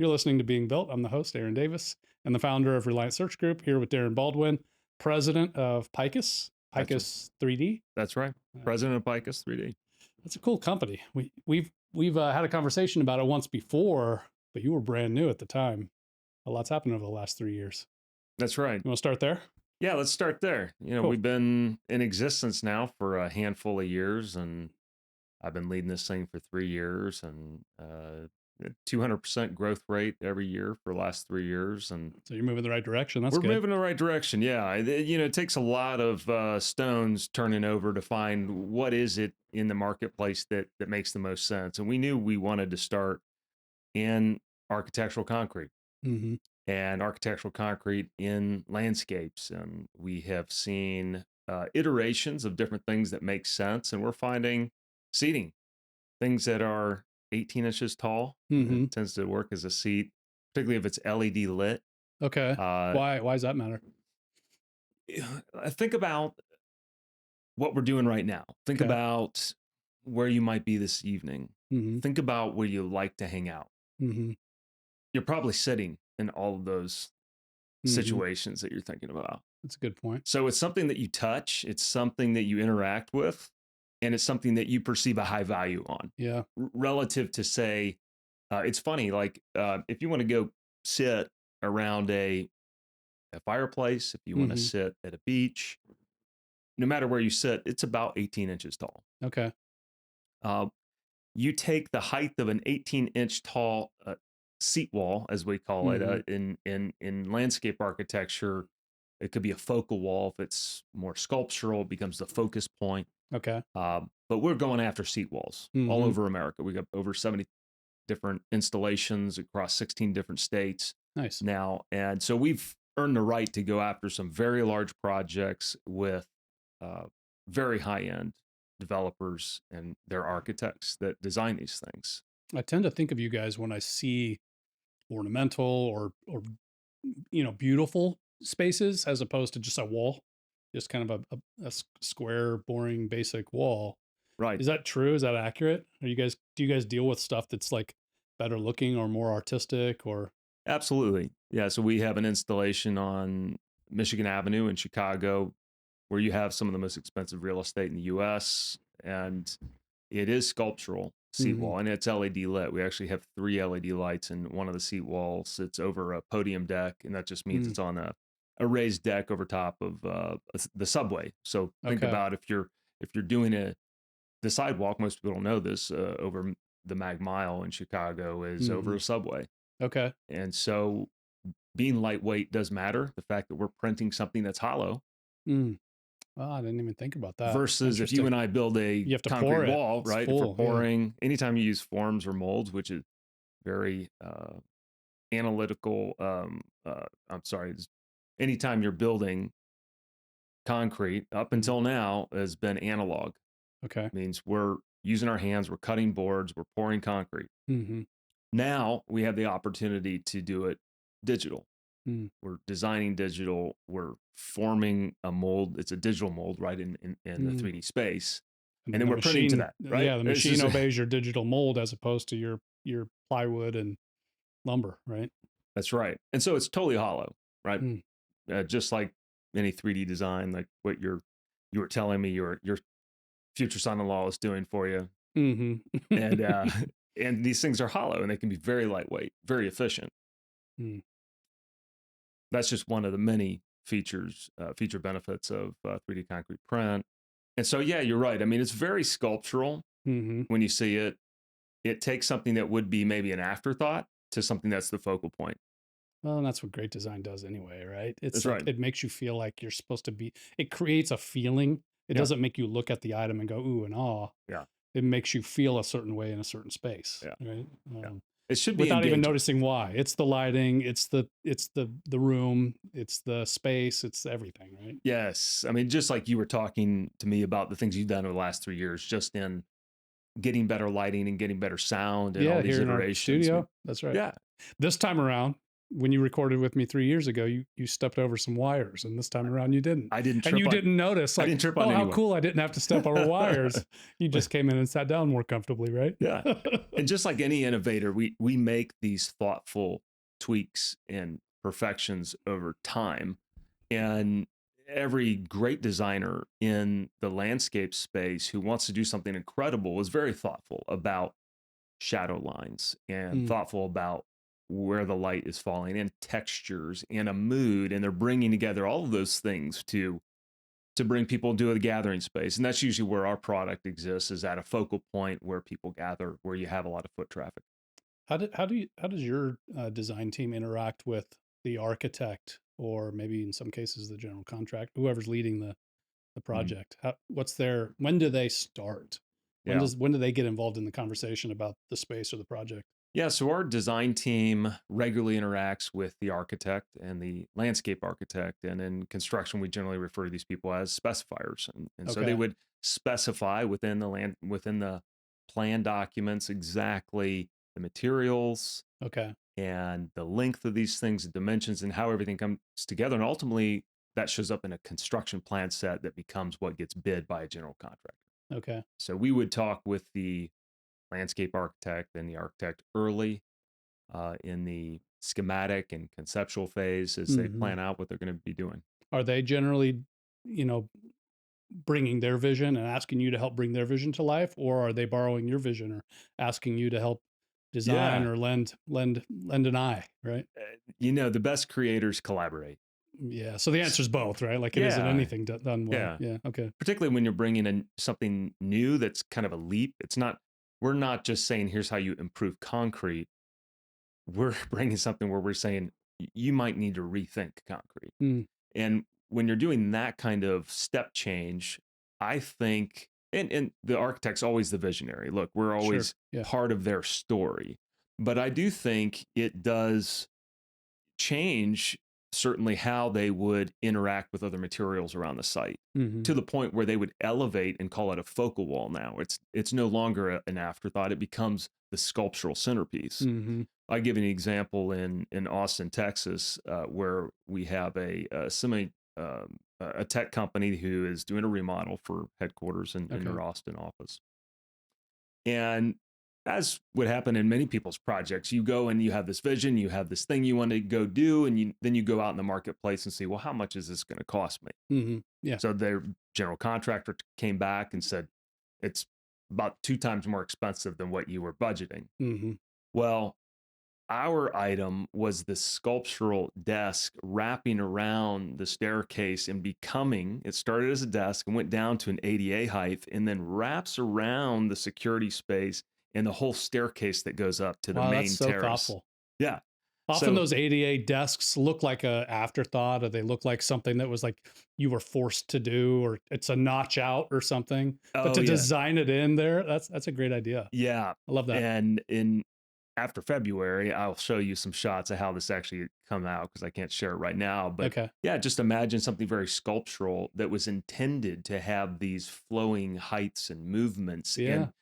You're listening to Being Built. I'm the host, Aaron Davis, and the founder of Reliant Search Group, here with Darren Baldwin, president of PIKUS, That's PIKUS3D. that's right. President of PIKUS3D. That's a cool company. We've had a conversation about it once before, but you were brand new at the time. A lot's happened over the last 3 years. That's right. You want to start there? Yeah, let's start there. Cool. We've been in existence now for a handful of years, and I've been leading this thing for 3 years, and 200% growth rate every year for the last 3 years. And So you're moving in the right direction. That's we're good. moving in the right direction. Yeah. It takes a lot of stones turning over to find what is it in the marketplace that makes the most sense. And we knew we wanted to start in architectural concrete. Mm-hmm. And architectural concrete in landscapes. And we have seen iterations of different things that make sense. And we're finding seating, things that are 18 inches tall. Mm-hmm. It tends to work as a seat, particularly if it's LED lit. Okay. Why does that matter? Think about what we're doing right now. Think Okay. about where you might be this evening. Mm-hmm. Think about where you like to hang out. Mm-hmm. You're probably sitting in all of those situations that you're thinking about. That's a good point. So it's something that you touch, it's something that you interact with, and it's something that you perceive a high value on. Yeah. Relative to, say, it's funny, like if you want to go sit around a fireplace, if you want to sit at a beach, no matter where you sit, it's about 18 inches tall. Okay. You take the height of an 18-inch tall seat wall, as we call it, in landscape architecture. It could be a focal wall. If it's more sculptural, it becomes the focus point. Okay. But we're going after seat walls all over America. We got over 70 different installations across 16 different states. Nice. Now. And so we've earned the right to go after some very large projects with very high-end developers and their architects that design these things. I tend to think of you guys when I see ornamental or beautiful spaces as opposed to just a wall, just kind of a square, boring, basic wall. Right. Is that true? Is that accurate? Do you guys deal with stuff that's like better looking or more artistic or? Absolutely. Yeah. So we have an installation on Michigan Avenue in Chicago where you have some of the most expensive real estate in the US, and it is sculptural seat wall, and it's LED lit. We actually have 3 LED lights in one of the seat walls. It's over a podium deck, and that just means it's on a raised deck over top of the subway. So think about if you're doing the sidewalk, most people don't know this, over the Mag Mile in Chicago is over a subway. Okay. And so being lightweight does matter. The fact that we're printing something that's hollow. Well, I didn't even think about that. Versus if you and I build a concrete wall, right? If we're pouring, anytime you use forms or molds, which is very analytical, anytime you're building concrete up until now has been analog. Okay. It means we're using our hands, we're cutting boards, we're pouring concrete. Now we have the opportunity to do it digital. We're designing digital. We're forming a mold. It's a digital mold, right, in the 3D space, and then we're printing to that, right? Yeah, the machine obeys your digital mold as opposed to your plywood and lumber, right? That's right. And so it's totally hollow, right? Just like any 3D design, like what you were telling me your future son-in-law is doing for you, and these things are hollow, and they can be very lightweight, very efficient. That's just one of the many feature benefits of 3D concrete print. And so, yeah, you're right. I mean, it's very sculptural when you see it. It takes something that would be maybe an afterthought to something that's the focal point. Well, and that's what great design does anyway, right? That's right. It makes you feel like you're supposed to be, it creates a feeling. It doesn't make you look at the item and go, ooh and aw. Yeah. It makes you feel a certain way in a certain space. Yeah. Right. It should be without even noticing why. It's the lighting, it's the room, it's the space, it's everything, right? Yes. I mean, just like you were talking to me about the things you've done over the last 3 years, just in getting better lighting and getting better sound and all these here iterations. In our studio. That's right. Yeah. This time around, when you recorded with me 3 years ago, you stepped over some wires, and this time around you didn't. I didn't And trip you on didn't notice, I like, didn't trip on oh, how anyone. cool! I didn't have to step over wires. You just came in and sat down more comfortably, right? Yeah. And just like any innovator, we make these thoughtful tweaks and perfections over time. And every great designer in the landscape space who wants to do something incredible is very thoughtful about shadow lines and Mm, thoughtful about where the light is falling and textures and a mood, and they're bringing together all of those things to bring people to a gathering space. And that's usually where our product exists, is at a focal point where people gather, where you have a lot of foot traffic. how does your design team interact with the architect, or maybe in some cases the general contractor, whoever's leading the Mhm. project? What's their when do they start? Yeah. When do they get involved in the conversation about the space or the project? Yeah, so our design team regularly interacts with the architect and the landscape architect. And in construction, we generally refer to these people as specifiers. And so they Okay. would specify within the plan documents exactly the materials Okay. and the length of these things, the dimensions, and how everything comes together. And ultimately, that shows up in a construction plan set that becomes what gets bid by a general contractor. Okay. So we would talk with the landscape architect and the architect early in the schematic and conceptual phase as they Hmm. plan out what they're going to be doing. Are they generally, you know, bringing their vision and asking you to help bring their vision to life, or are they borrowing your vision or asking you to help design Yeah. or lend an eye, right? The best creators collaborate. Yeah. So the answer is both, right? Like it is in Yeah. anything done well. Yeah. Yeah. Okay. Particularly when you're bringing in something new that's kind of a leap. We're not just saying, here's how you improve concrete. We're bringing something where we're saying, you might need to rethink concrete. Mm, And when you're doing that kind of step change, I think, and the architect's always the visionary. Look, we're sure. always Yeah. part of their story. But I do think it does change certainly how they would interact with other materials around the site, Hmm. to the point where they would elevate and call it a focal wall now. It's no longer an afterthought. It becomes the sculptural centerpiece. Hmm. I give you an example in Austin, Texas, where we have a tech company who is doing a remodel for headquarters in Okay. their Austin office. And as would happen in many people's projects, you go and you have this vision, you have this thing you want to go do, and then you go out in the marketplace and see, well, how much is this going to cost me? Hmm. Yeah. So their general contractor came back and said, it's about 2 times more expensive than what you were budgeting. Hmm. Well, our item was the sculptural desk wrapping around the staircase and it started as a desk and went down to an ADA height and then wraps around the security space and the whole staircase that goes up to the Wow, that's main so terrace. thoughtful. Yeah. Often So, those ADA desks look like a afterthought, or they look like something that was like you were forced to do, or it's a notch out or something. But oh, to yeah. design it in there, that's a great idea. Yeah. I love that. And after February, I'll show you some shots of how this actually come out because I can't share it right now. But Okay. yeah, just imagine something very sculptural that was intended to have these flowing heights and movements. Yeah. And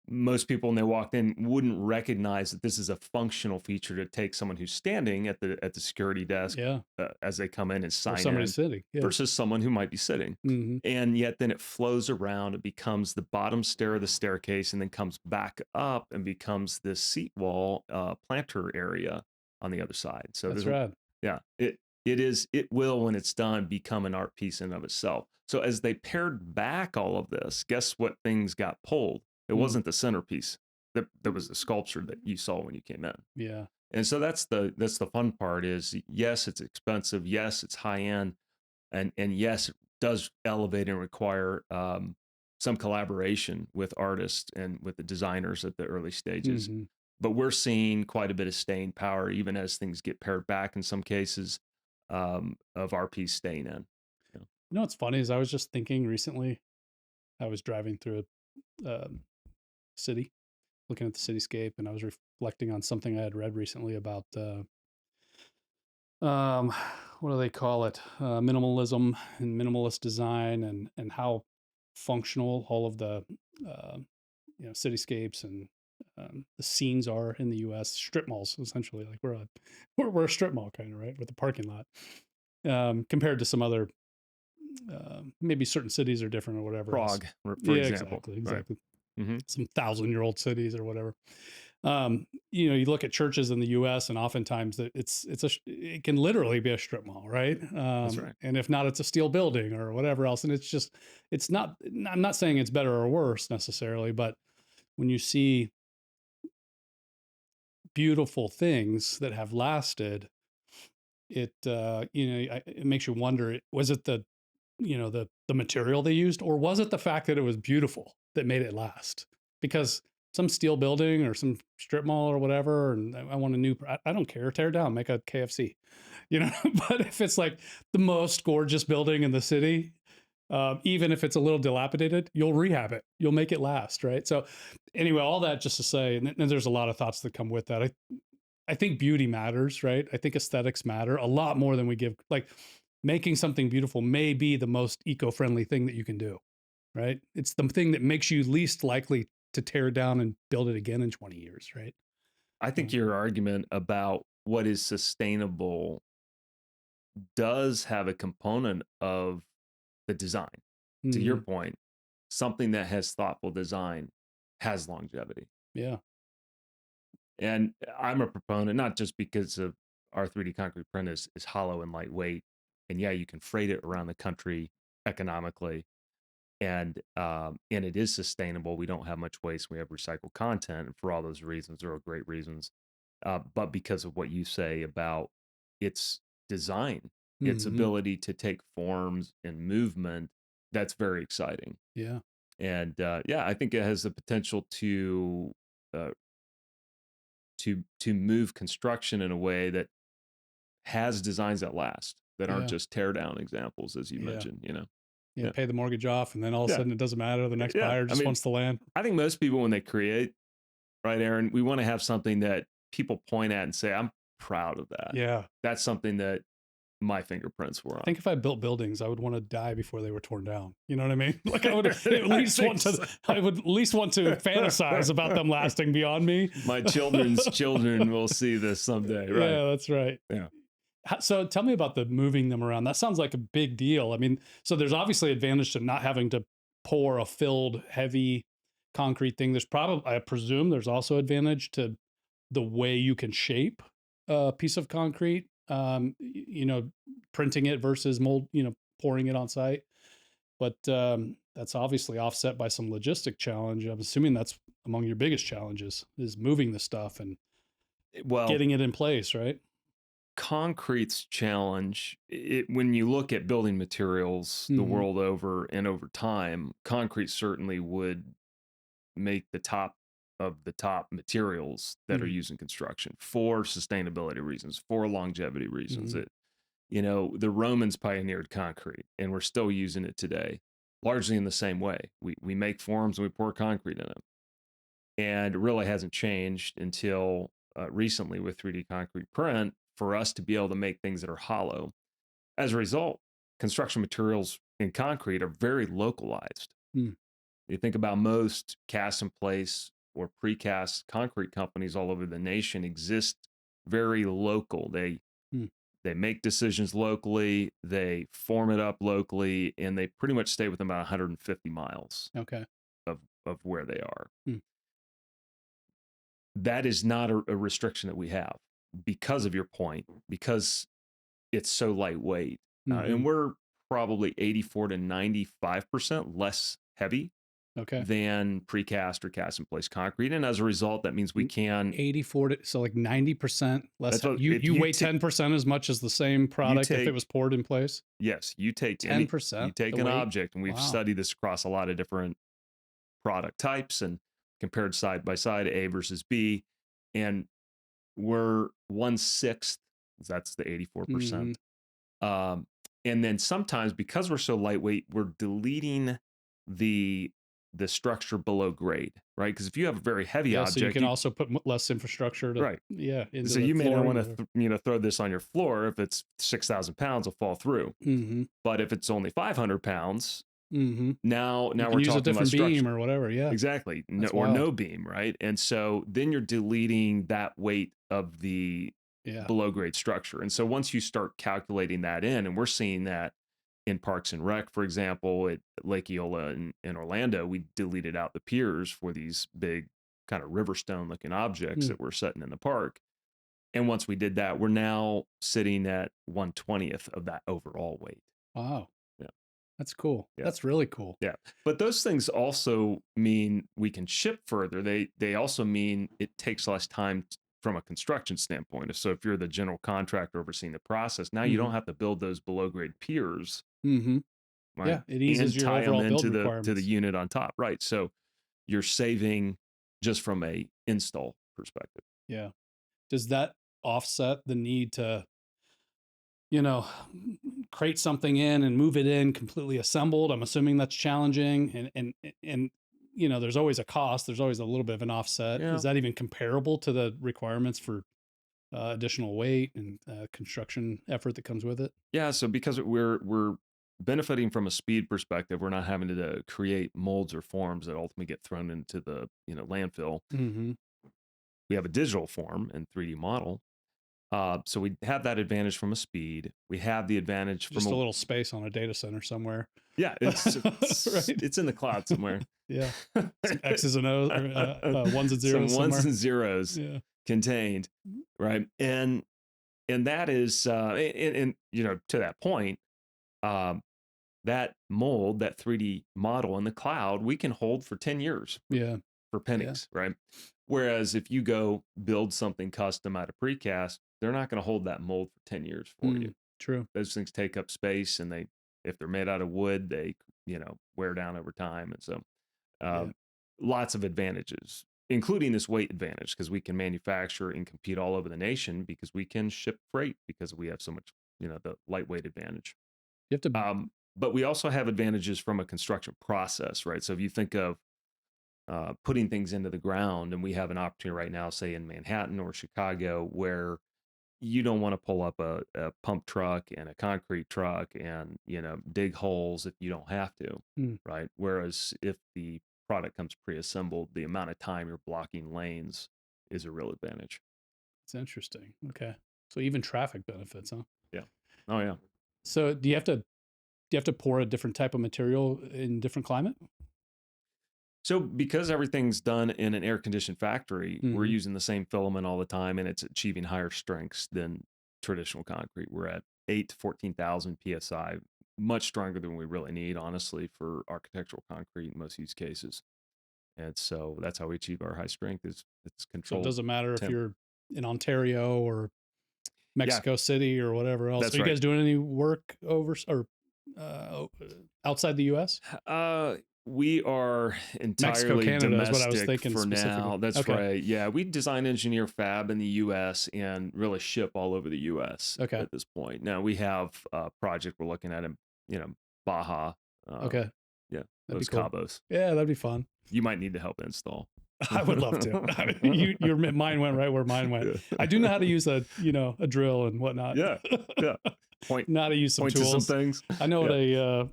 most people, when they walked in, wouldn't recognize that this is a functional feature to take someone who's standing at the security desk Yeah. as they come in and Or sign somebody in sitting. Yeah. versus someone who might be sitting. Hmm. And yet then it flows around, it becomes the bottom stair of the staircase and then comes back up and becomes this seat wall planter area on the other side. So That's there's rad. yeah, it will, when it's done, become an art piece in of itself. So as they pared back all of this, guess what things got pulled? It Mm. wasn't the centerpiece. That was the sculpture that you saw when you came in. Yeah. And so that's the fun part is, yes, it's expensive, yes, it's high end, and yes, it does elevate and require some collaboration with artists and with the designers at the early stages. Hmm. But we're seeing quite a bit of staying power, even as things get pared back in some cases, of our piece staying in. Yeah. You know what's funny is I was just thinking recently. I was driving through a city, looking at the cityscape, and I was reflecting on something I had read recently about um, what do they call it? Minimalism and minimalist design, and how functional all of the uh, cityscapes and the scenes are in the U.S. Strip malls, essentially. Like we're a strip mall kind of, right, with a parking lot, compared to some other, maybe certain cities are different or whatever else. Prague, for Yeah, example. exactly, Right. exactly. Hmm. Some 1,000-year-old cities or whatever. You look at churches in the U.S. and oftentimes it can literally be a strip mall, right? That's right. And if not, it's a steel building or whatever else. And it's not. I'm not saying it's better or worse necessarily, but when you see beautiful things that have lasted, it makes you wonder: was it the material they used, or was it the fact that it was beautiful that made it last? Because some steel building or some strip mall or whatever, and I want a new, I don't care, tear it down, make a KFC, you know. But if it's like the most gorgeous building in the city, even if it's a little dilapidated, you'll rehab it, you'll make it last, right? So anyway, all that just to say, and there's a lot of thoughts that come with that. I think beauty matters, right? I think aesthetics matter a lot more than we give. Like, making something beautiful may be the most eco-friendly thing that you can do, right? It's the thing that makes you least likely to tear it down and build it again in 20 years, right? I think your argument about what is sustainable does have a component of the design. To your Mm, point, something that has thoughtful design has longevity. yeah. And I'm a proponent, not just because of our 3D concrete print is hollow and lightweight. And yeah, you can freight it around the country economically. And it is sustainable. We don't have much waste. We have recycled content. And for all those reasons, there are great reasons. But because of what you say about its design, its Hmm. ability to take forms and movement, that's very exciting. Yeah. And yeah, I think it has the potential uh, to move construction in a way that has designs that last, that aren't Yeah. just tear down examples, as you Yeah. mentioned. You know, Yeah. yeah, Pay the mortgage off, and then all of a yeah, sudden it doesn't matter. The next yeah. buyer I just mean, wants the land. I think most people when they create, right, Aaron, we want to have something that people point at and say, "I'm proud of that." Yeah. That's something that my fingerprints were I on. think if I built buildings, I would want to die before they were torn down. You know what I mean? Like, I would at I least think want to, so. I would at least want to fantasize about them lasting beyond me. My children's children will see this someday, right? Yeah, that's right. Yeah. So tell me about the moving them around. That sounds like a big deal. I mean, so there's obviously advantage to not having to pour a filled, heavy concrete thing. There's probably, I presume, there's also advantage to the way you can shape a piece of concrete. Printing it versus mold, pouring it on site. But that's obviously offset by some logistic challenge. I'm assuming that's among your biggest challenges is moving the stuff and Well, getting it in place, right? concrete's challenge, when you look at building materials the Hmm. world over and over time, concrete certainly would make the top of the top materials that are Hmm. used in construction for sustainability reasons, for longevity reasons. Hmm. The Romans pioneered concrete and we're still using it today, largely in the same way. We make forms and we pour concrete in them. And it really hasn't changed until recently with 3D concrete print for us to be able to make things that are hollow. As a result, construction materials in concrete are very localized. Hmm. You think about most cast in place or precast concrete companies all over the nation exist very local. Hmm. They make decisions locally, they form it up locally, and they pretty much stay within about 150 miles Okay. of where they are. Hmm. That is not a restriction that we have because of your point, because it's so lightweight. Hmm. And we're probably 84 to 95% less heavy Okay. than precast or cast in place concrete. And as a result, that means we can, 84 to, so like 90% less. that's what, if You weigh 10% as much as the same you product if it take, was poured in place. yes, you take you 10% take the an weight. object, and we've Wow. studied this across a lot of different product types and compared side by side, A versus B. And we're 1/6, that's the Hmm. 84%. Um, and then sometimes because we're so lightweight, we're deleting the the structure below grade, right? Because if you have a very heavy Yeah. So you object, can also put less infrastructure to, right. yeah, into So the you may not flooring. want Or, to throw this on your floor if it's 6,000 pounds, will fall through. mm-hmm. But if it's only 500 pounds, Mm-hmm. You Now can we're use a talking about different beam structure. or whatever. Yeah. Exactly. No, That's or wild. no beam, right? And so then you're deleting that weight of the Yeah. below grade structure. And so once you start calculating that in, and we're seeing that in Parks and Rec, for example, at Lake Eola in Orlando, we deleted out the piers for these big kind of river stone looking objects Hmm. that were setting in the park. And once we did that, we're now sitting at 1/20th of that overall weight. Wow. Yeah. That's cool. Yeah. That's really cool. Yeah. But those things also mean we can ship further. They also mean it takes less time from a construction standpoint. So if you're the general contractor overseeing the process, now you Mm-hmm. don't have to build those below grade piers, Mm-hmm. right? Yeah. It eases And your tie them overall build into the requirements. unit on top, right? So you're saving just from a install perspective. Yeah. Does that offset the need to, you know, crate something in and move it in completely assembled? I'm assuming that's challenging, and there's always a cost. There's always a little bit of an offset. Yeah. Is that even comparable to the requirements for additional weight and construction effort that comes with it? Yeah, so because we're benefiting from a speed perspective, we're not having to create molds or forms that ultimately get thrown into the landfill. Mm-hmm. We have a digital form and 3D model, so we have that advantage from a speed. We have the advantage from Just a a little space on a data center somewhere. yeah, it's Right. it's in the cloud somewhere. Yeah. Some X's and O's, or ones and Some zeros ones somewhere. and zeros Yeah. contained, right? And that is and to that point, um, that mold, that 3D model in the cloud, we can hold for 10 years Yeah. for Yeah. pennies, right? Whereas if you go build something custom out of precast, they're not going to hold that mold for 10 years for you. True. Those things take up space, and if they're made out of wood, they, wear down over time. And so, Yeah. um, lots of advantages, including this weight advantage, because we can manufacture and compete all over the nation because we can ship freight because we have so much, the lightweight advantage. You have to. But we also have advantages from a construction process, right? So if you think of putting things into the ground, and we have an opportunity right now, say in Manhattan or Chicago, where you don't want to pull up a pump truck and a concrete truck and dig holes if you don't have to, Mm, right? Whereas if the product comes pre-assembled, the amount of time you're blocking lanes is a real advantage. it's interesting. Okay. So even traffic benefits, huh? Yeah. Oh yeah. So do you have to pour a different type of material in different climate? So because everything's done in an air conditioned factory, we're Mm-hmm. using the same filament all the time, and it's achieving higher strengths than traditional concrete. We're at 8 to 14,000 psi, much stronger than we really need, honestly, for architectural concrete in most use cases. And so that's how we achieve our high strength is it's So it controlled doesn't matter if temp. you're in Ontario or Yeah, Mexico City or whatever else. Are that's you right. guys doing any work uh, outside the U.S.? Uh, we are Mexico, entirely Canada is what I was domestic thinking for specifically. now. That's Okay. right. Yeah, we design, engineer, fab in the U.S. and really ship all over the U.S. Okay. at this point. Now we have a project we're looking at in, Baja. Uh, Okay. yeah, That'd be Los cool. Cabos. Yeah, that'd be fun. You might need to help install. I would love to. Your mine went right where mine went. Yeah. I do know how to use a drill and whatnot. Yeah, yeah. Point Know how to use some point to some tools. things. I know Yeah.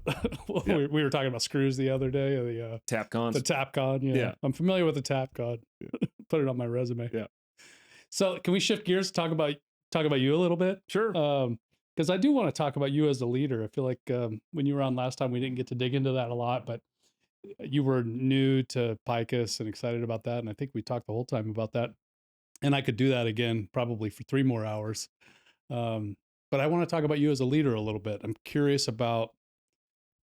what Yeah. we were talking about screws the other day. Tap The cons. Tapcon. Yeah, Yeah. I'm familiar with the Tapcon. Yeah. Put it on my resume. Yeah. So can we shift gears? Talk about you a little bit. Sure. Because I do want to talk about you as a leader. I feel like when you were on last time, we didn't get to dig into that a lot, but you were new to PIKUS and excited about that. And I think we talked the whole time about that. And I could do that again, probably for 3 more hours. But I want to talk about you as a leader a little bit. I'm curious about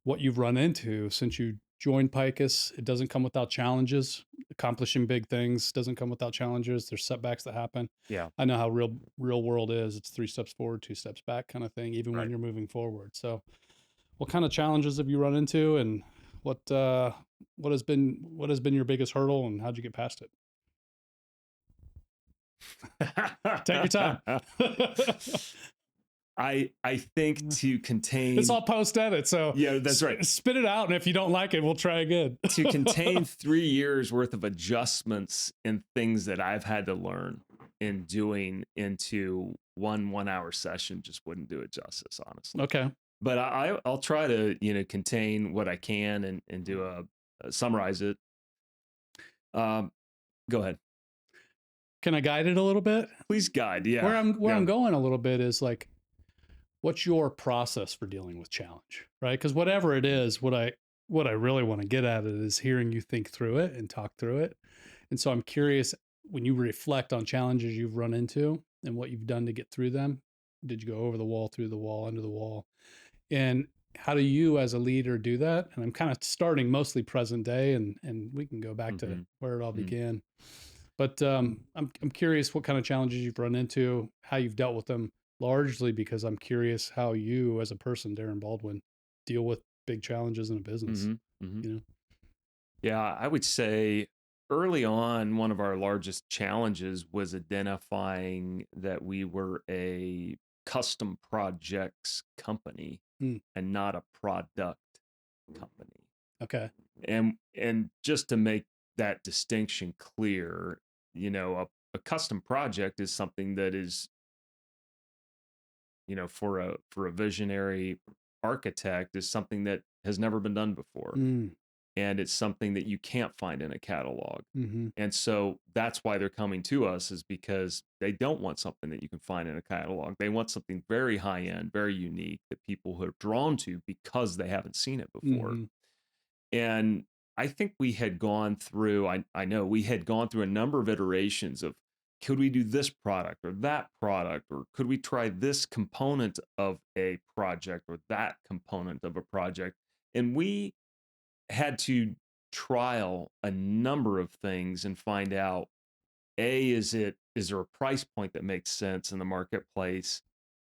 what you've run into since you joined PIKUS. It doesn't come without challenges. Accomplishing big things doesn't come without challenges. There's setbacks that happen. Yeah. I know how real world is. It's 3 steps forward, 2 steps back kind of thing, even when Right. you're moving forward. So what kind of challenges have you run into, and what has been your biggest hurdle, and how'd you get past it? Take your time. I think to contain It's all post edit, so yeah, that's right. Spit it out, and if you don't like it, we'll try again. To contain 3 years worth of adjustments and things that I've had to learn in doing into one 1 hour session just wouldn't do it justice, honestly. Okay. but I'll try to, contain what I can and do summarize it. Um, Go ahead. Can I guide it a little bit? Please guide. Where Yeah. I'm Yeah. going a little bit is like, what's your process for dealing with challenge, right? Because whatever it is, what I really want to get at it is hearing you think through it and talk through it. And so I'm curious, when you reflect on challenges you've run into and what you've done to get through them, did you go over the wall, through the wall, under the wall? And how do you as a leader do that? And I'm kind of starting mostly present day, and we can go back to Hmm. where it all Hmm. began. But I'm curious what kind of challenges you've run into, how you've dealt with them, largely because I'm curious how you, as a person, Darren Baldwin, deal with big challenges in a business. Hmm. Hmm. You know. Yeah, I would say early on, one of our largest challenges was identifying that we were a custom projects company Mm, and not a product company. okay. And just to make that distinction clear, a custom project is something that is, for a visionary architect, is something that has never been done before, Mm, and it's something that you can't find in a catalog. mm-hmm, And so that's why they're coming to us, is because they don't want something that you can find in a catalog. They want something very high end, very unique, that people are drawn to because they haven't seen it before. mm-hmm, And I think we had gone through, I know we had gone through a number of iterations of, could we do this product or that product, or could we try this component of a project or that component of a project? And we had to trial a number of things and find out, A, is there a price point that makes sense in the marketplace?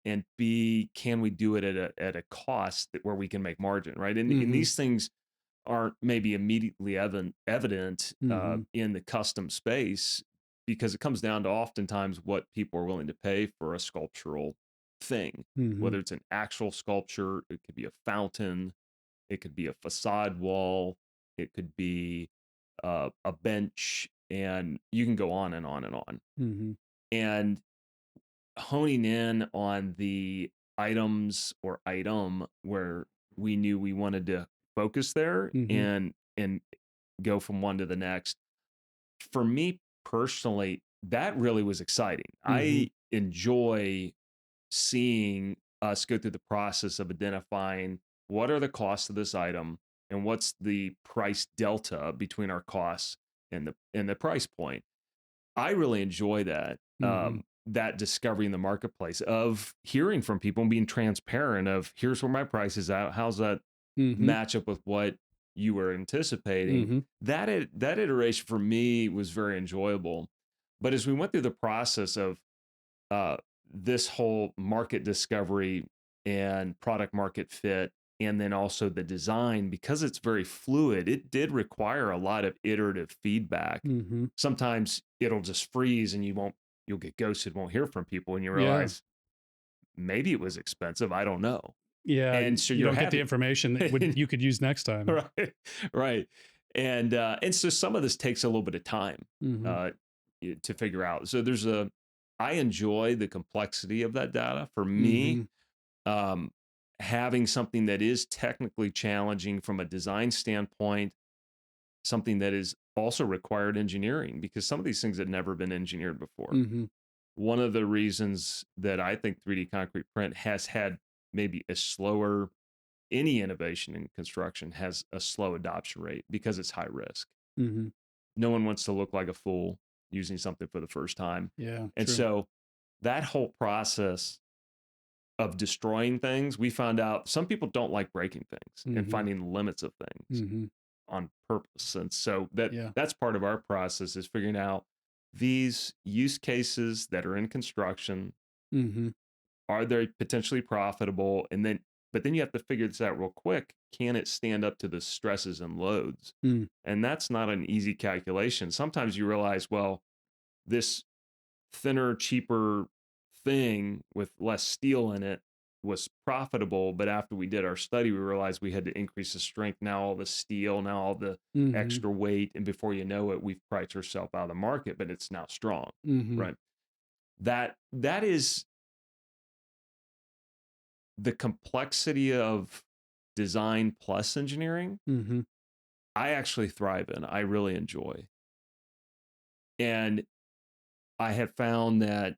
And B, can we do it at a cost where we can make margin, right? And mm-hmm, these things aren't maybe immediately evident mm-hmm, in the custom space, because it comes down to oftentimes what people are willing to pay for a sculptural thing, mm-hmm, whether it's an actual sculpture, it could be a fountain, it could be a facade wall, it could be a bench, and you can go on and on and on. mm-hmm, And honing in on the items or item where we knew we wanted to focus there mm-hmm, and go from one to the next. For me personally, that really was exciting. mm-hmm, I enjoy seeing us go through the process of identifying what are the costs of this item and what's the price delta between our costs and the price point. I really enjoy that, mm-hmm, that discovery in the marketplace of hearing from people and being transparent of, here's where my price is at. How's that mm-hmm, match up with what you were anticipating? mm-hmm, That iteration for me was very enjoyable. But as we went through the process of uh, this whole market discovery and product market fit, and then also the design, because it's very fluid, it did require a lot of iterative feedback. mm-hmm. Sometimes it'll just freeze and you'll get ghosted, won't hear from people, and you Yeah. realize maybe it was expensive, I don't know. Yeah. And so You you're don't get the having information that would you could use next time. right, right. And so some of this takes a little bit of time Mm-hmm, uh to figure out. So I enjoy the complexity of that data. For mm-hmm, me, um, having something that is technically challenging from a design standpoint, something that is also required engineering, because some of these things had never been engineered before. mm-hmm, One of the reasons that I think 3D concrete print has had maybe a slower, any innovation in construction has a slow adoption rate, because it's high risk. mm-hmm. No one wants to look like a fool using something for the first time. Yeah, And true. so that whole process of destroying things, we found out some people don't like breaking things and Mm-hmm, finding the limits of things mm-hmm. on purpose. And so Yeah. that's part of our process, is figuring out these use cases that are in construction. Mm-hmm, Are they potentially profitable? But then you have to figure this out real quick. Can it stand up to the stresses and loads? mm, And that's not an easy calculation. Sometimes you realize, well, this thinner, cheaper thing with less steel in it was profitable. But after we did our study, we realized we had to increase the strength. Now all the steel, now all the mm-hmm, extra weight. And before you know it, we've priced ourselves out of the market, but it's now strong. mm-hmm, Right. That is the complexity of design plus engineering, Mhm. I actually thrive in. I really enjoy. And I have found that,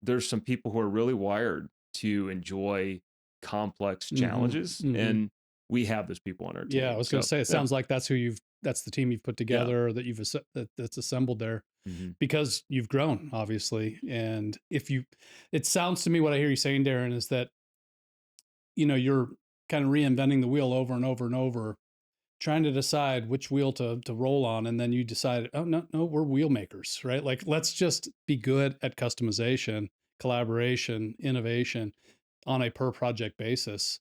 there's some people who are really wired to enjoy complex Mhm. challenges, Mhm. and we have those people on our Yeah, I team. was gonna So, say, it yeah. sounds like that's the team you've put Yeah. together, that that's assembled there, Mhm. because you've grown, obviously. And it sounds to me, what I hear you saying, Darren, is that, you're kind of reinventing the wheel over and over and over, trying to decide which wheel to roll on, and then you decide, oh, no, no, we're wheel makers, right? Like, let's just be good at customization, collaboration, innovation on a per project basis,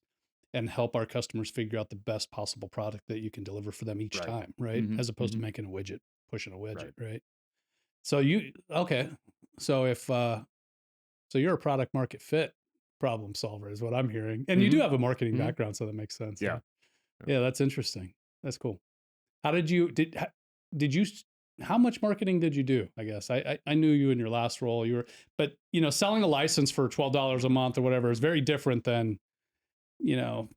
and help our customers figure out the best possible product that you can deliver for them each Right. time, right? Mhm. As opposed to Mhm. making a widget, pushing a widget, Right. right? So you okay. So if so you're a product market fit problem solver is what I'm hearing. And you do Mhm. have a marketing Mhm. background, so that makes sense. Yeah. Yeah. Yeah. Yeah, that's interesting. That's cool. How did you did you how much marketing did you do? I guess I knew you in your last role. You were, but selling a license for $12 a month or whatever is very different than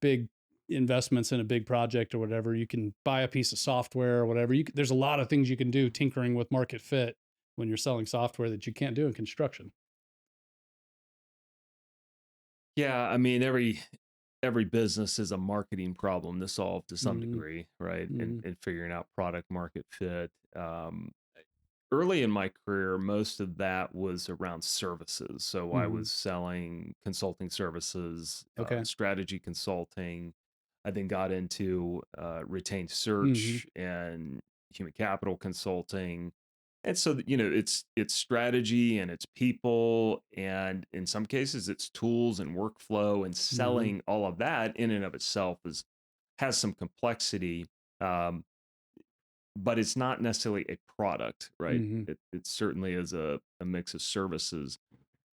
big investments in a big project or whatever. You can buy a piece of software or whatever. There's a lot of things you can do tinkering with market fit when you're selling software that you can't do in construction. Yeah, I mean, every business is a marketing problem to solve to some Mm, degree, right? And mm, figuring out product market fit. Early in my career, most of that was around services. So I mm. was selling consulting services, Okay. strategy consulting. I then got into retained Mm, search and human capital consulting. And so, it's strategy and it's people, and in some cases, it's tools and workflow, and mm, selling all of that in and of itself has some complexity. Um, but it's not necessarily a product, right? mm, It certainly is a mix of services.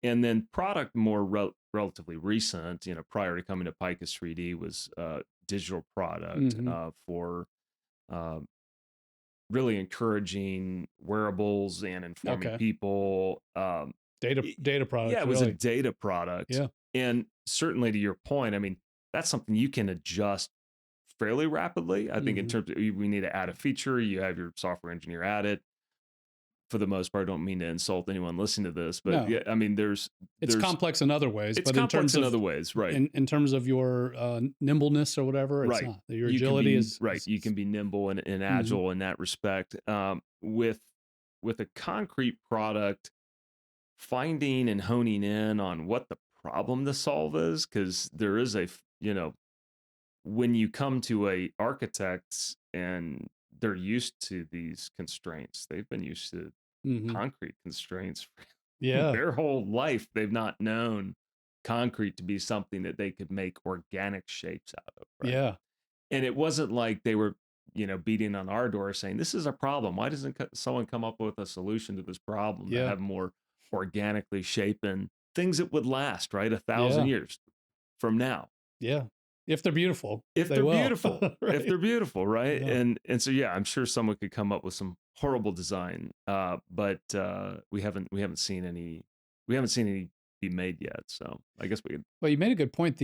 And then product more relatively recent, prior to coming to PIKUS3D was digital product mm. for uh, really encouraging wearables and informing Okay. people. Data Yeah, products, it was a really. data product. Yeah. And certainly to your point, I mean, that's something you can adjust fairly rapidly. I think in Mm. terms of we need to add a feature, you have your software engineer add it. For the most part, I don't mean to insult anyone listening to this, but No, yeah, I mean, it's there's complex in other ways, it's but in complex terms in of other ways, right? in terms of your nimbleness or whatever, it's Right. not. Your You can agility be is right. You can be nimble and mhm, agile in that respect. With a concrete product, finding and honing in on what the problem to solve is, because there is when you come to a architects and they're used to these constraints, they've been used to mhm. concrete constraints Yeah. their whole life. They've not known concrete to be something that they could make organic shapes out of, right? Yeah. And it wasn't like they were, beating on our door saying, "This is a problem. Why doesn't someone come up with a solution to this problem to Yeah. have more organically shapen things that would last, right, 1,000 Yeah. years from now?" Yeah. If they're beautiful, If they they're will. beautiful, if Right. they're beautiful, right? Yeah. And so yeah, I'm sure someone could come up with some horrible design, but we haven't seen any be made yet. So I guess we could. Well, you made a good point.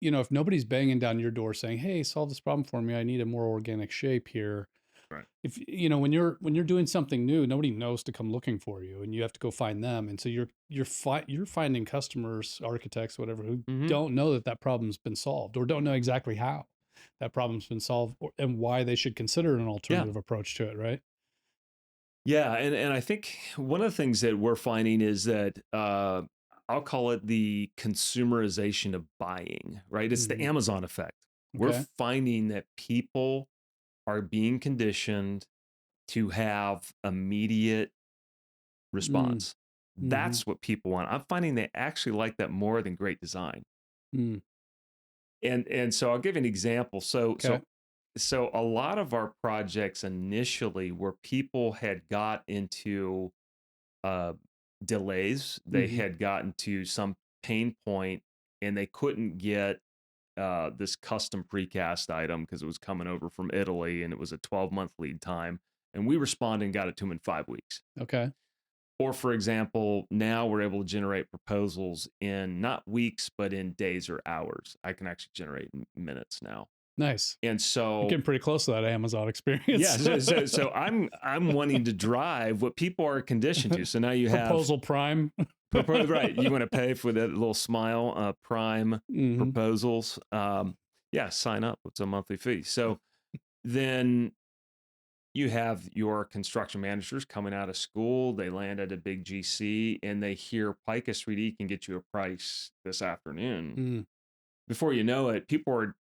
If nobody's banging down your door saying, "Hey, solve this problem for me. I need a more organic shape here." Right. If when you're doing something new, nobody knows to come looking for you, and you have to go find them. And so you're finding customers, architects, whatever, who Hmm. don't know that problem's been solved, or don't know exactly how that problem's been solved, and why they should consider an Yeah. alternative approach to it, right? Yeah, and I think one of the things that we're finding is that I'll call it the consumerization of buying, right? It's the Mhm. Amazon effect. We're Okay. finding that people are being conditioned to have immediate Mm. response. Mhm. That's what people want. I'm finding they actually like that more than great design. Mm. And so I'll give you an example. So Okay. so so a lot of our projects initially where people had got into uh, delays. They Mhm. had gotten to some pain point and they couldn't get this custom precast item because it was coming over from Italy and it was a 12-month lead time. And we responded and got it to them in 5 weeks. Okay. Or for example, now we're able to generate proposals in not weeks, but in days or hours. I can actually generate minutes now. Nice. And You're so getting pretty close to that Amazon yeah, experience. so I'm wanting to drive what people are conditioned to. So now you have Proposal Prime. right. You want to pay for that little smile, Prime Hmm. proposals. Yeah, sign up. It's a monthly fee. So then you have your construction managers coming out of school. They land at a big GC and they hear PIKUS3D can get you a price this afternoon. Mm. Before you know it, people are,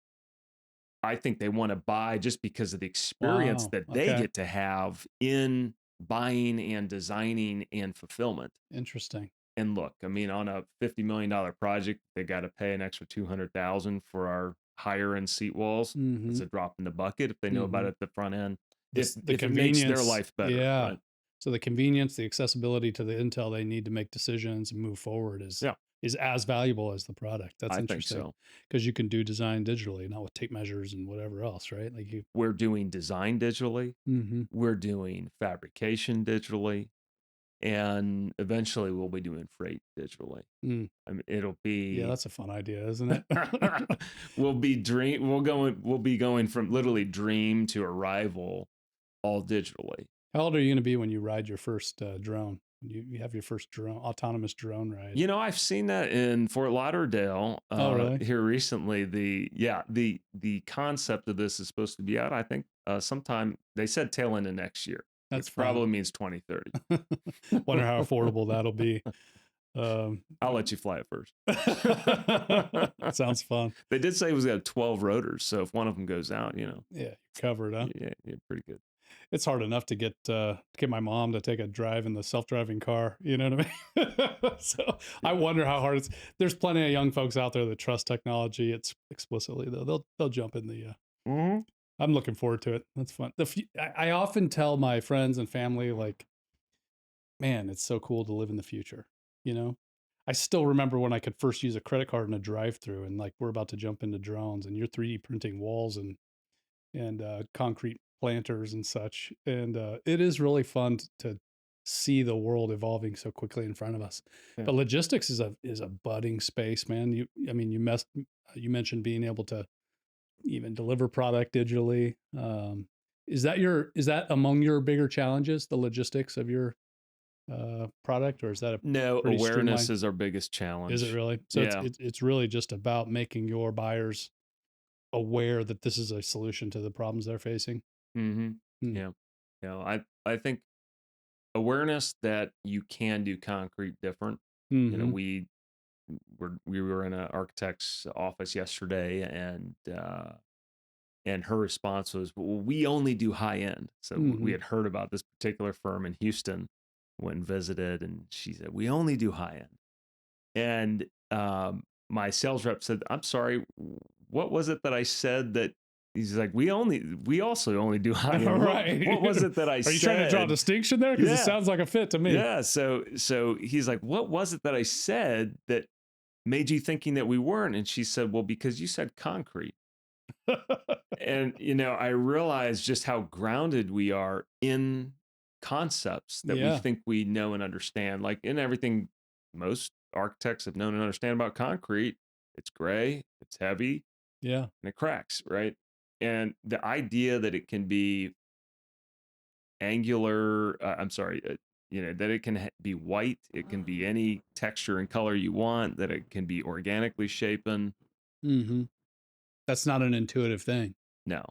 I think they want to buy just because of the experience Wow. that they Okay. get to have in buying and designing and fulfillment. Interesting. And look, I mean, on a $50 million project, they got to pay an extra 200,000 for our higher end seat walls. It's Hmm. a drop in the bucket if they know about Hmm. it at the front end. If The if it makes their convenience. life better, Yeah. right? So the convenience, the accessibility to the intel they need to make decisions and move forward Yeah, is as valuable as the product. That's I think interesting so. because you can do design digitally, not with tape measures and whatever else, right? Like you. We're doing design digitally. Hmm. We're doing fabrication digitally, and eventually we'll be doing freight digitally. Mm. I mean, it'll Yeah, be that's a fun idea, isn't it? we'll be going from literally dream to arrival all digitally. How old are you going to be when you ride your first drone? When you have your first drone, autonomous drone ride? You know, I've seen that in Fort Lauderdale Oh, really? here recently. The concept of this is supposed to be out, I think, sometime. They said tail end of next year, That's which fun. probably means 2030. Wonder how affordable that'll be. Um, I'll let you fly it first. Sounds fun. They did say it was got 12 rotors, so if one of them goes out, you know, Yeah, you're covered, huh? yeah, you're pretty good. It's hard enough to get my mom to take a drive in the self-driving car. You know what I mean? So I Yeah. wonder how hard it's. There's plenty of young folks out there that trust technology. It's explicitly though. They'll jump in the. Mhm. I'm looking forward to it. That's fun. I often tell my friends and family like, man, it's so cool to live in the future. You know, I still remember when I could first use a credit card in a drive-through, and like we're about to jump into drones, and you're 3D printing walls and concrete planters and such. And it is really fun to see the world evolving so quickly in front of us. Yeah. But logistics is a budding space, man. I mean, you mentioned being able to even deliver product digitally. Is that among your bigger challenges, the logistics of your product, or is that a No, pretty awareness streamlined? is our biggest Is it challenge. really? So Yeah. it's really just about making your buyers aware that this is a solution to the problems they're facing. Mm-hmm. Hmm. Yeah. I think awareness that you can do concrete different. You know, Mm-hmm. we were in an architect's office yesterday, and her response was, "Well, we only do high end." So we Mm-hmm. had heard about this particular firm in Houston, went and visited, and she said, "We only do high end." And my sales rep said, "I'm sorry, what was it that I said that?" He's like, we also only do high All end. right. What was it that I Are you trying to draw a said? distinction there? Because it Yeah, sounds like a fit to me. yeah. So he's like, what was it that I said that made you thinking that we weren't? And she said, well, because you said concrete. And you know, I realized just how grounded we are in concepts that we Yeah. think we know and understand. Like in everything most architects have known and understand about concrete, it's gray, it's heavy, Yeah. and it cracks, right? And the idea that it can be angular, I'm sorry, you know, that it can be white, it can be any texture and color you want, that it can be organically shapen. Mm-hmm. That's not an intuitive thing. No,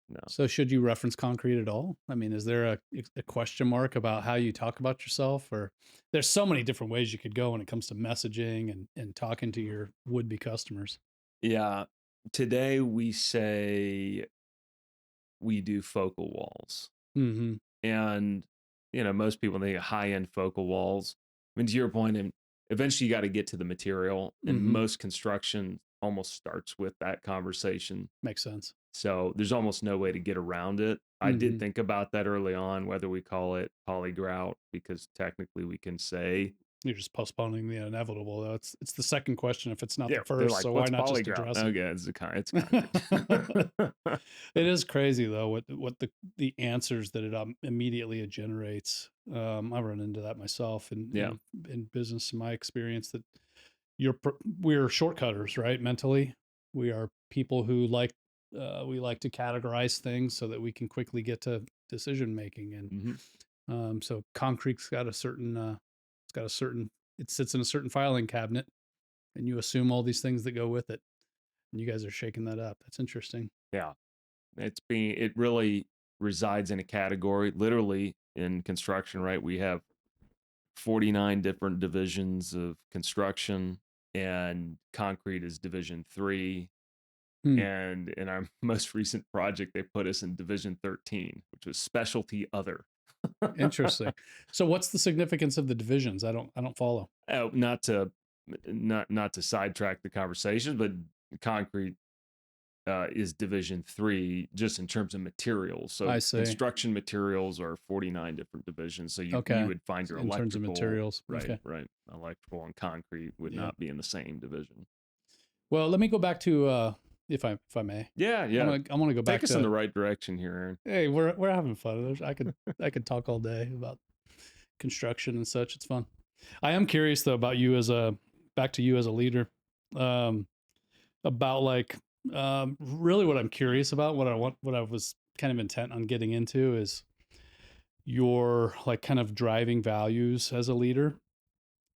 no. So should you reference concrete at all? I mean, is there a question mark about how you talk about yourself? Or there's so many different ways you could go when it comes to messaging and talking to your would-be customers. Yeah. Today we say we do focal walls. Mm-hmm. And, you know, most people think high end focal walls. I mean, to your point, and eventually you got to get to the material, and Mm-hmm. most construction almost starts with that conversation. Makes sense. So there's almost no way to get around it. I did Mm-hmm. think about that early on, whether we call it polygrout, because technically we can say You're just postponing the inevitable, though. It's the second question if it's not Yeah, the they're first, like, so why "What's not just polygraph?" address Okay, it's concrete. it? It is crazy though what the answers that it immediately it generates. I run into that myself Yeah. in business, in my experience, that we're shortcutters, right? Mentally, we are people who we like to categorize things so that we can quickly get to decision making. And Mhm. so concrete's got a certain it sits in a certain filing cabinet, and you assume all these things that go with it. And you guys are shaking that up. That's interesting. Yeah. It really resides in a category, literally in construction, right? We have 49 different divisions of construction, and concrete is division 3. Hmm. And in our most recent project, they put us in division 13, which was specialty other. Interesting. So what's the significance of the divisions? I don't follow. Oh, not to sidetrack the conversation, but concrete is division 3 just in terms of materials. So I see. construction materials are 49 different divisions. So you Okay. would find your In terms of electrical, materials. right, Okay. right, electrical and concrete would Yeah. not be in the same division. Well, let me go back to if I may. Yeah, I yeah. want to go Take back us in the to right direction here, Aaron. hey, we're having fun. I could talk all day about construction and such. It's fun. I am curious though about you as a back to you as a leader. Um about like really what I'm curious about, what I was kind of intent on getting into is your like kind of driving values as a leader.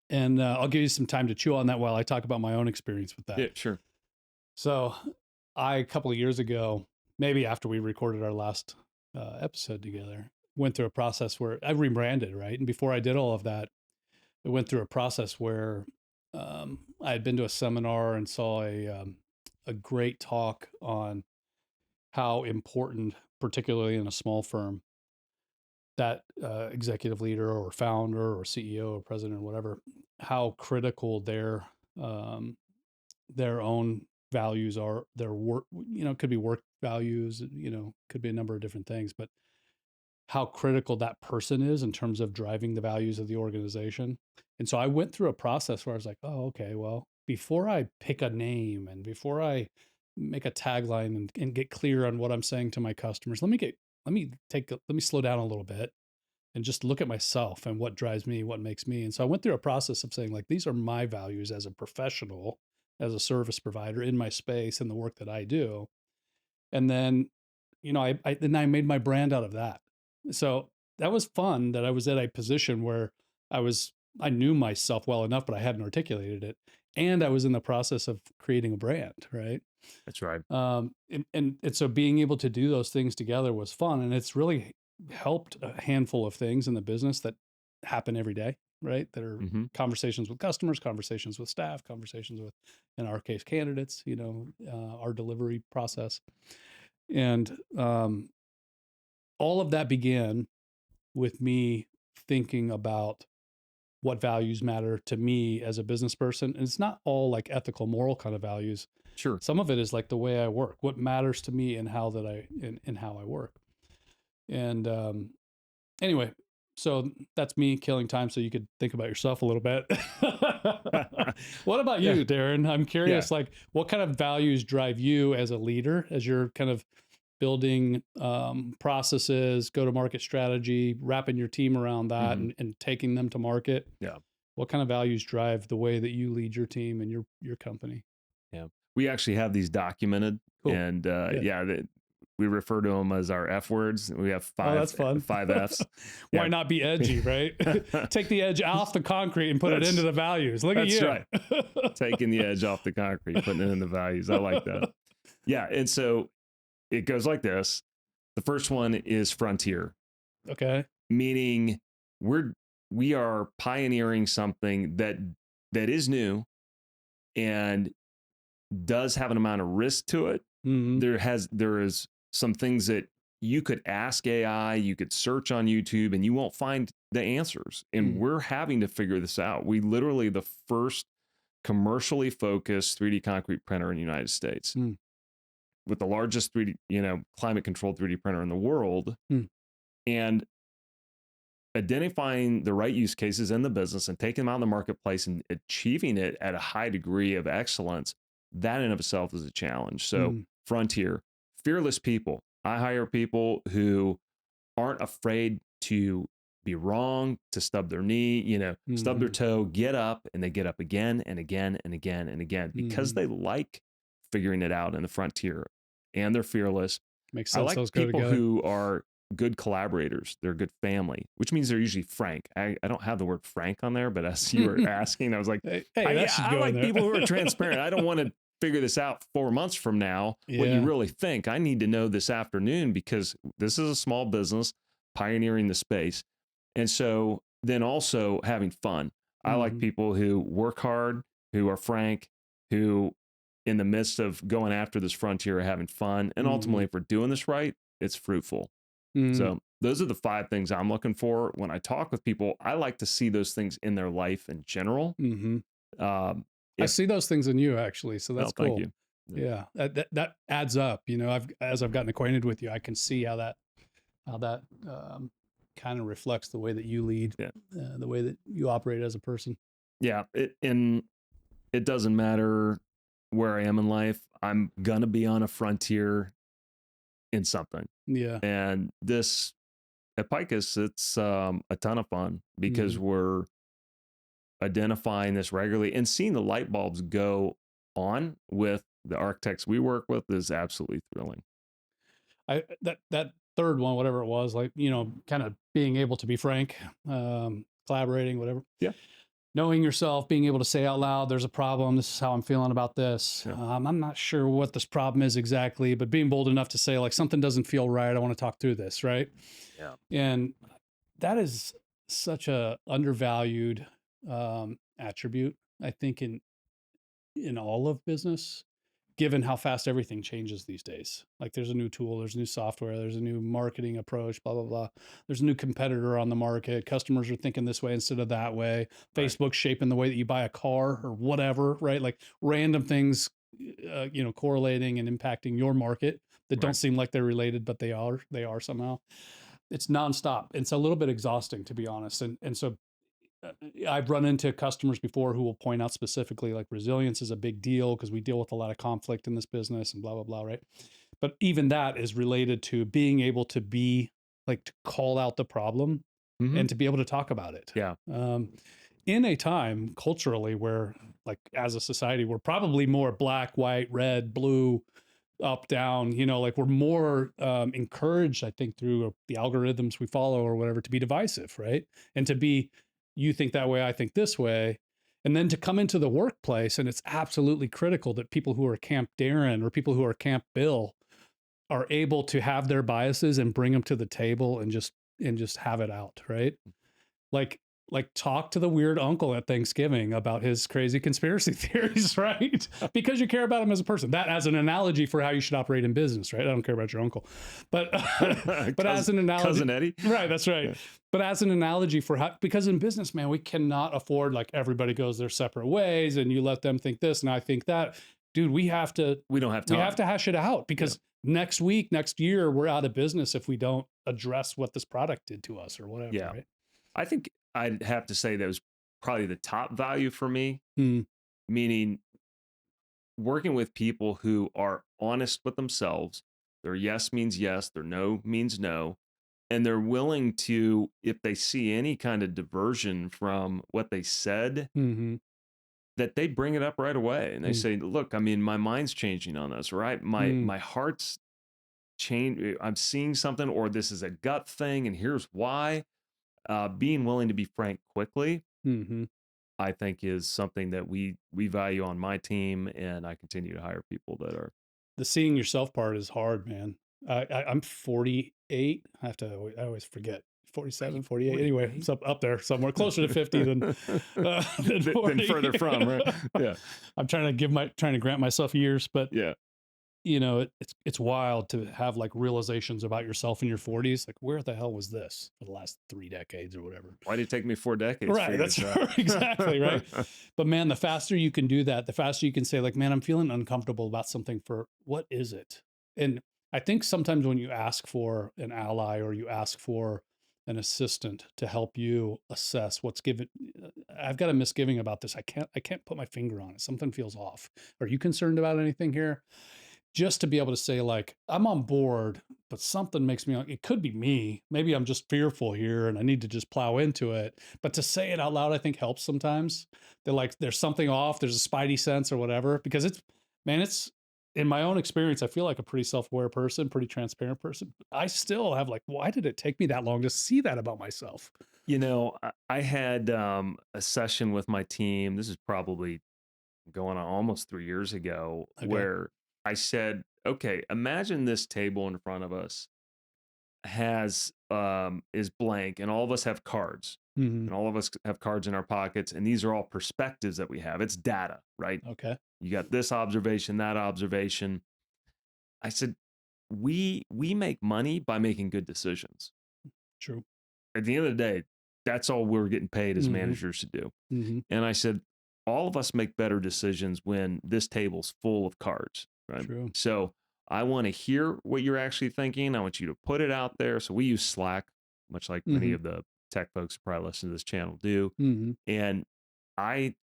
And I'll give you some time to chew on that while I talk about my own experience with that. Yeah, sure. So, a couple of years ago, maybe after we recorded our last episode together, went through a process where I rebranded, right? And before I did all of that, I went through a process where I had been to a seminar and saw a great talk on how important, particularly in a small firm, that executive leader or founder or CEO or president or whatever, how critical um, their own values are, their work, could be work values, could be a number of different things, but how critical that person is in terms of driving the values of the organization. And so I went through a process where I was like, oh, okay, well, before I pick a name and before I make a tagline and get clear on what I'm saying to my customers, let me slow down a little bit and just look at myself and what drives me, what makes me. And so I went through a process of saying, like, these are my values as a professional, as a service provider in my space and the work that I do. And then, I made my brand out of that. So that was fun that I was at a position where I was, I knew myself well enough, but I hadn't articulated it. And I was in the process of creating a brand, right? That's right. And so being able to do those things together was fun, and it's really helped a handful of things in the business that happen every day, right? That are Hmm. conversations with customers, conversations with staff, conversations with, in our case, candidates. Our delivery process, and all of that began with me thinking about what values matter to me as a business person. And it's not all like ethical, moral kind of values. Sure. Some of it is like the way I work, what matters to me and in how I work. And anyway, so that's me killing time so you could think about yourself a little bit. What about Yeah, you, Darren? I'm yeah. curious, like what kind of values drive you as a leader, as you're kind of building processes, go to market strategy, wrapping your team around that Hmm. and taking them to market? Yeah, What kind of values drive the way that you lead your team and your company? yeah. We actually have these documented, Cool. and Good. we refer to them as our F words. We have Oh, that's fun. five Fs. Why Yeah. not be edgy, right? Take the edge off the concrete and put it into that's the values. Look at that's you. right. Taking the edge off the concrete, putting it in the values. I like that. Yeah, and so it goes like this. The first one is frontier, Okay. meaning we're we are pioneering something that is new and does have an amount of risk to it. Hmm. There is some things that you could ask AI, you could search on YouTube, and you won't find the answers. And Mm. we're having to figure this out. We literally the first commercially focused 3D concrete printer in the United States Mm. with the largest 3D, climate controlled 3D printer in the world. Mm. And identifying the right use cases in the business and taking them out in the marketplace and achieving it at a high degree of excellence, that in of itself is a challenge. So, Mm, frontier, fearless people. I hire people who aren't afraid to be wrong, to stub their knee, stub their mhm, toe, get up, and they get up again and again and again and again because mhm. they like figuring it out in the frontier and they're fearless. Makes I sense. like Those go people together. who are good collaborators. They're good family, which means they're usually frank. I don't have the word frank on there, but as you were asking, I was like, Hey, that yeah, should I go in like people who are there. transparent. I don't want to figure this out 4 months from now, what you Yeah. really think. I need to know this afternoon because this is a small business pioneering the space. And so then also having fun. I like Mhm, people who work hard, who are frank, who in the midst of going after this frontier are having fun. And ultimately, mhm, if we're doing this right, it's fruitful. mm, So those are the 5 things I'm looking for when I talk with people. I like to see those things in their life in general. mhm. Um, I if see those things in you actually, so Oh, that's thank cool. you. Yeah, Yeah, that adds up. As I've gotten acquainted with you, I can see how that kind of reflects the way that you lead, yeah, the way that you operate as a person. yeah. And it doesn't matter where I am in life. I'm gonna be on a frontier in something. Yeah. And this at Picus, it's a ton of fun because Mhm. we're identifying this regularly and seeing the light bulbs go on with the architects we work with is absolutely thrilling. That third one, whatever it was, like, kind of being able to be frank, collaborating, whatever. Yeah, Knowing yourself, being able to say out loud, there's a problem. This is how I'm feeling about this. yeah, I'm not sure what this problem is exactly, but being bold enough to say, like, something doesn't feel right. I want to talk through this. Right. yeah. And that is such a undervalued attribute, I think, in all of business, given how fast everything changes these days. Like, there's a new tool, there's new software, there's a new marketing approach, blah blah blah. There's a new competitor on the market. Customers are thinking this way instead of that way. Right, Facebook's shaping the way that you buy a car or whatever, right? Like, random things, correlating and impacting your market that don't right. seem like they're related, but they are somehow. It's nonstop. It's a little bit exhausting, to be honest. And so I've run into customers before who will point out specifically, like, resilience is a big deal because we deal with a lot of conflict in this business and blah blah blah, right? But even that is related to being able to be, like, to call out the problem Hmm. and to be able to talk about it. Yeah, Um, in a time culturally where, like, as a society, we're probably more black, white, red, blue, up, down, like, we're more encouraged, I think, through the algorithms we follow or whatever, to be divisive, right? And to be, you think that way, I think this way. And then to come into the workplace, and it's absolutely critical that people who are Camp Darren or people who are Camp Bill are able to have their biases and bring them to the table and just have it out, right? like talk to the weird uncle at Thanksgiving about his crazy conspiracy theories, right? Because you care about him as a person. That as an analogy for how you should operate in business, right? I don't care about your uncle, but but as cousin, an cousin analogy, Eddie. right? That's right. Yeah, But as an analogy for how, because in business, man, we cannot afford, like, everybody goes their separate ways, and you let them think this and I think that. Dude, we have to we don't have we have time. to hash it out, Yeah, because next week, next year, we're out of business if we don't address what this product did to us or whatever, yeah. right? I think I'd have to say that was probably the top value for me, Hmm. meaning working with people who are honest with themselves. Their yes means yes, their no means no. And they're willing to, if they see any kind of diversion from what they said, Mm-hmm. that they bring it up right away. And they Mm, say, look, I mean, my mind's changing on this, right? My mm, my heart's change. I'm seeing something, or this is a gut thing, and here's why. Being willing to be frank quickly, mhm. I think, is something that we value on my team, and I continue to hire people that are. The seeing yourself part is hard, man. I'm 48. I always forget. Wait, 47, 48. Anyway, 48? it's up there somewhere closer to 50 than Then further 40. from, right? Yeah, I'm trying to grant myself years, but yeah. it's wild to have, like, realizations about yourself in your 40s. Like, where the hell was this for the last 3 decades or whatever? Why did it take me 4 decades for Right, you to that's decide? exactly right. But man, the faster you can do that, the faster you can say, like, man, I'm feeling uncomfortable about something. For what is it? And I think sometimes when you ask for an ally or you ask for an assistant to help you assess what's given. I've got a misgiving about this. I can't put my finger on it. Something feels off. Are you concerned about anything here? Just to be able to say, like, I'm on board, but something makes me, it could be me. Maybe I'm just fearful here and I need to just plow into it. But to say it out loud, I think helps sometimes. They're like, there's something off, there's a spidey sense or whatever, because it's, man, it's, in my own experience, I feel like a pretty self-aware person, pretty transparent person. I still have like, why did it take me that long to see that about myself? I had a session with my team. This is probably going on almost 3 years ago, Okay. where I said, okay, imagine this table in front of us has is blank, and all of us have cards, Hmm. and all of us have cards in our pockets, and these are all perspectives that we have. It's data, right? Okay. You got this observation, that observation. I said, we make money by making good decisions. True. At the end of the day, that's all we're getting paid as Hmm. managers to do. Hmm. And I said, all of us make better decisions when this table's full of cards, right? True. So I want to hear what you're actually thinking. I want you to put it out there. So we use Slack, much like many Hmm. of the tech folks who probably listen to this channel do. Hmm. And I,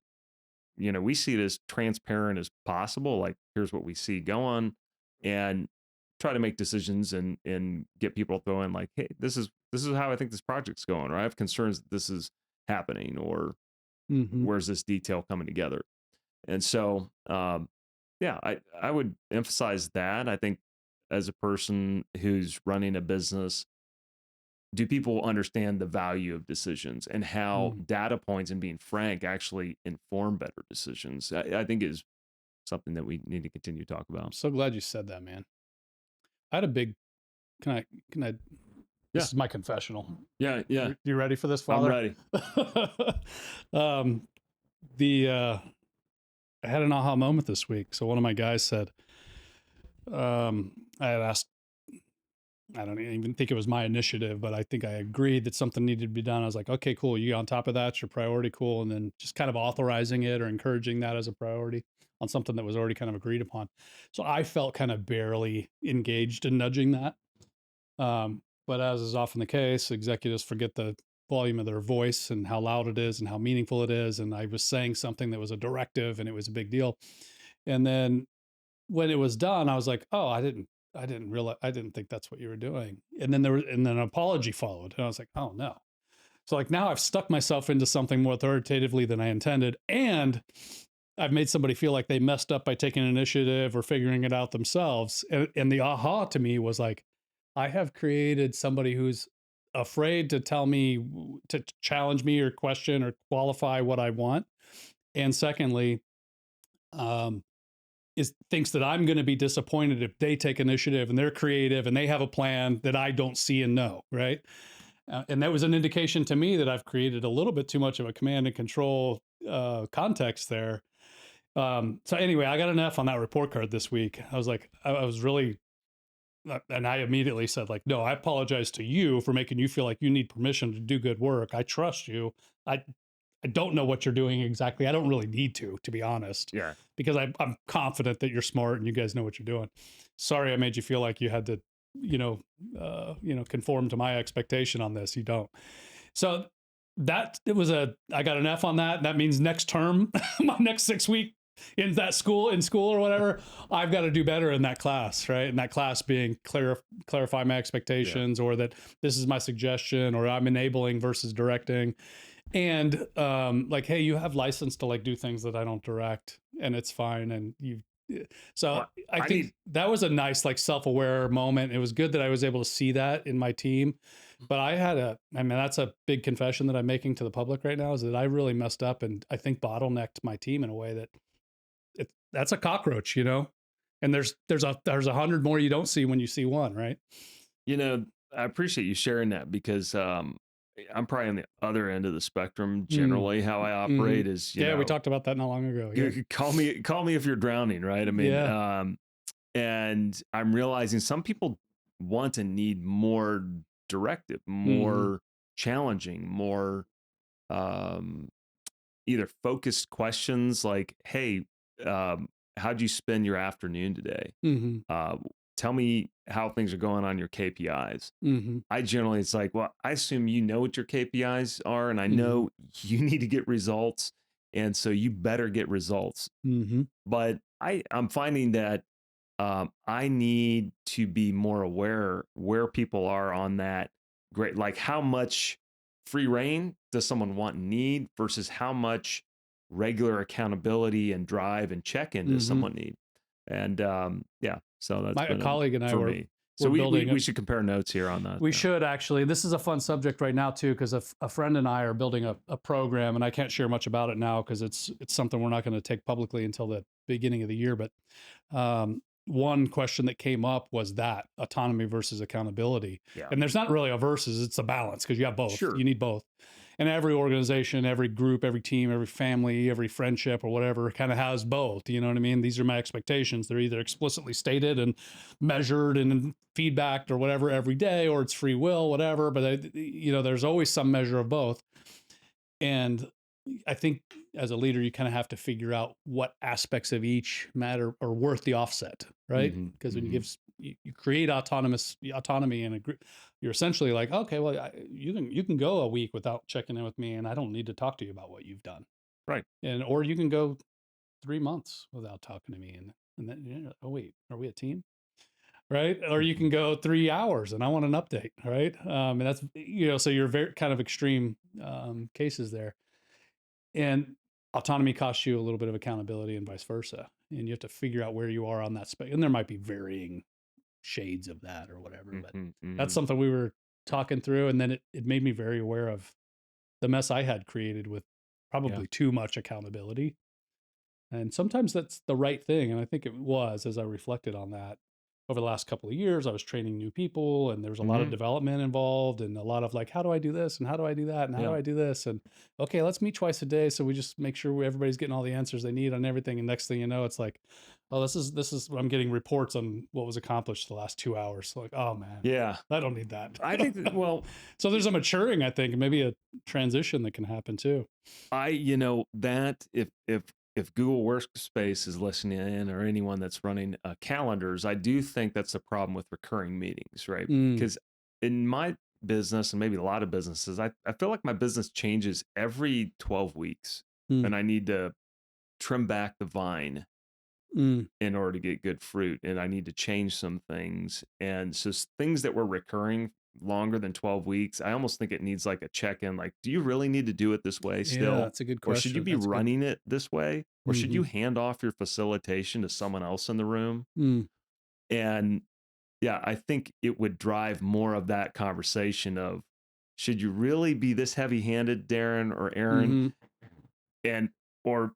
we see it as transparent as possible. Like, here's what we see going, and try to make decisions and get people to throw in like, hey, this is how I think this project's going, or I have concerns that this is happening, or Hmm. where's this detail coming together. And so yeah, I would emphasize that. I think as a person who's running a business, do people understand the value of decisions and how Hmm. data points and being frank actually inform better decisions? I think is something that we need to continue to talk I'm about. so glad you said that, man. I had a big, can I, this Yeah, is my confessional. yeah, yeah. You ready for this, I'm Father? ready. um, I had an aha moment this week. So one of my guys said, I had asked, I don't even think it was my initiative, but I think I agreed that something needed to be done. I was like, okay, cool. You on top of that, your priority, cool. And then just kind of authorizing it or encouraging that as a priority on something that was already kind of agreed upon. So I felt kind of barely engaged in nudging that. But as is often the case, executives forget the volume of their voice and how loud it is and how meaningful it is. And I was saying something that was a directive and it was a big deal. And then when it was done, I was like, oh, I didn't realize, I didn't think that's what you were doing. And then and then an apology followed. And I was like, oh no. So like now I've stuck myself into something more authoritatively than I intended. And I've made somebody feel like they messed up by taking initiative or figuring it out themselves. And the aha to me was like, I have created somebody who's afraid to tell me, to challenge me or question or qualify what I want. And secondly, um, is thinks that I'm going to be disappointed if they take initiative and they're creative and they have a plan that I don't see and know, right? And that was an indication to me that I've created a little bit too much of a command and control context there. So anyway, I got an F on that report card this week. I was like, I was really, and I immediately said like, no, I apologize to you for making you feel like you need permission to do good work. I trust you. I I don't know what you're doing exactly. I don't really need to be honest, Yeah. because I'm confident that you're smart and you guys know what you're doing. Sorry, I made you feel like you had to, conform to my expectation on this. You don't. So that it was I got an F on that. That means next term, my next 6 week in school or whatever, I've got to do better in that class, right? And that class being clarify my Yeah. expectations, or that this is my suggestion, or I'm enabling versus directing. And like, hey, you have license to like do things that I don't direct, and it's fine. And you, so Well, I I think need that was a nice like self-aware moment. It was good that I was able to see that in my team. But I mean, that's a big confession that I'm making to the public right now, is that I really messed up and I think bottlenecked my team in a way that that's a cockroach, and there's 100 more you don't see when you see one, right? You know, I appreciate you sharing that because I'm probably on the other end of the spectrum. Mm. Generally, how I Hmm. operate is, Yeah, we talked about that not long ago. Yep. call me if you're drowning, right? I mean, Yeah. and I'm realizing some people want and need more directive, Hmm. more challenging, more um, either focused questions like, "Hey, how'd you spend your afternoon today? Hmm. Uh, tell me how things are going on your KPIs. Mhm. I generally, it's like, well, I assume you know what your KPIs are, and I Mhm. know you need to get results. And so you better get results. Mhm. But I'm finding that I need to be more aware where people are on that great, like how much free reign does someone want and need versus how much regular accountability and drive and check in does Mhm. someone need. And yeah, so that's My a been a, colleague and I for were me. So were we, we building we a should compare notes here on that. we Yeah. should actually. This is a fun subject right now too, because a friend and I are building a program, and I can't share much about it now because it's something we're not going to take publicly until the beginning of the year. But one question that came up was that autonomy versus accountability, Yeah. and there's not really a versus; it's a balance because you have both. Sure. You need both. And every organization, every group, every team, every family, every friendship or whatever kind of has both. You know what I mean? These are my expectations. They're either explicitly stated and measured and feedbacked or whatever every day, or it's free will, whatever. But there's always some measure of both. And I think as a leader, you kind of have to figure out what aspects of each matter are worth the offset, right? Hmm. Because when Hmm. you create autonomy in a group, you're essentially like, okay, well, you can go a week without checking in with me, and I don't need to talk to you about what you've done, Right. and or you can go 3 months without talking to me, and then oh wait, are we a team? Right? Or you Hmm. can go 3 hours and I want an update, right? And that's so you're very kind of extreme cases there. And autonomy costs you a little bit of accountability and vice versa. And you have to figure out where you are on that space. And there might be varying shades of that or whatever, but Hmm. that's Hmm. something we were talking through. And then it made me very aware of the mess I had created with Yeah. probably too much accountability. And sometimes that's the right thing. And I think it was as I reflected on that over the last couple of years. I was training new people and there was a lot of Hmm. development involved and a lot of like, how do I do this? And how do I do that? And how do Yeah. I do this? And okay, let's meet twice a day. So we just make sure everybody's getting all the answers they need on everything. And next thing you know, it's like, oh, this is, I'm getting reports on what was accomplished the last 2 hours. So like, oh man, Yeah. I don't need that. I think that, well, So there's a maturing, I think, and maybe a transition that can happen too. that if Google Workspace is listening in or anyone that's running calendars, I do think that's a problem with recurring meetings, right? Mm, Because in my business and maybe a lot of businesses, I feel like my business changes every 12 weeks mm, and I need to trim back the vine mm, in order to get good fruit and I need to change some things. And so things that were recurring longer than 12 weeks, I almost think it needs like a check-in, like, do you really need to do it this way yeah, still? that's a good Or should you question. be That's good. running it this way? Or should you Mhm. hand off your facilitation to someone else in the room? Mm. And yeah, I think it would drive more of that conversation of, should you really be this heavy-handed, Darren or Aaron? Mhm. And or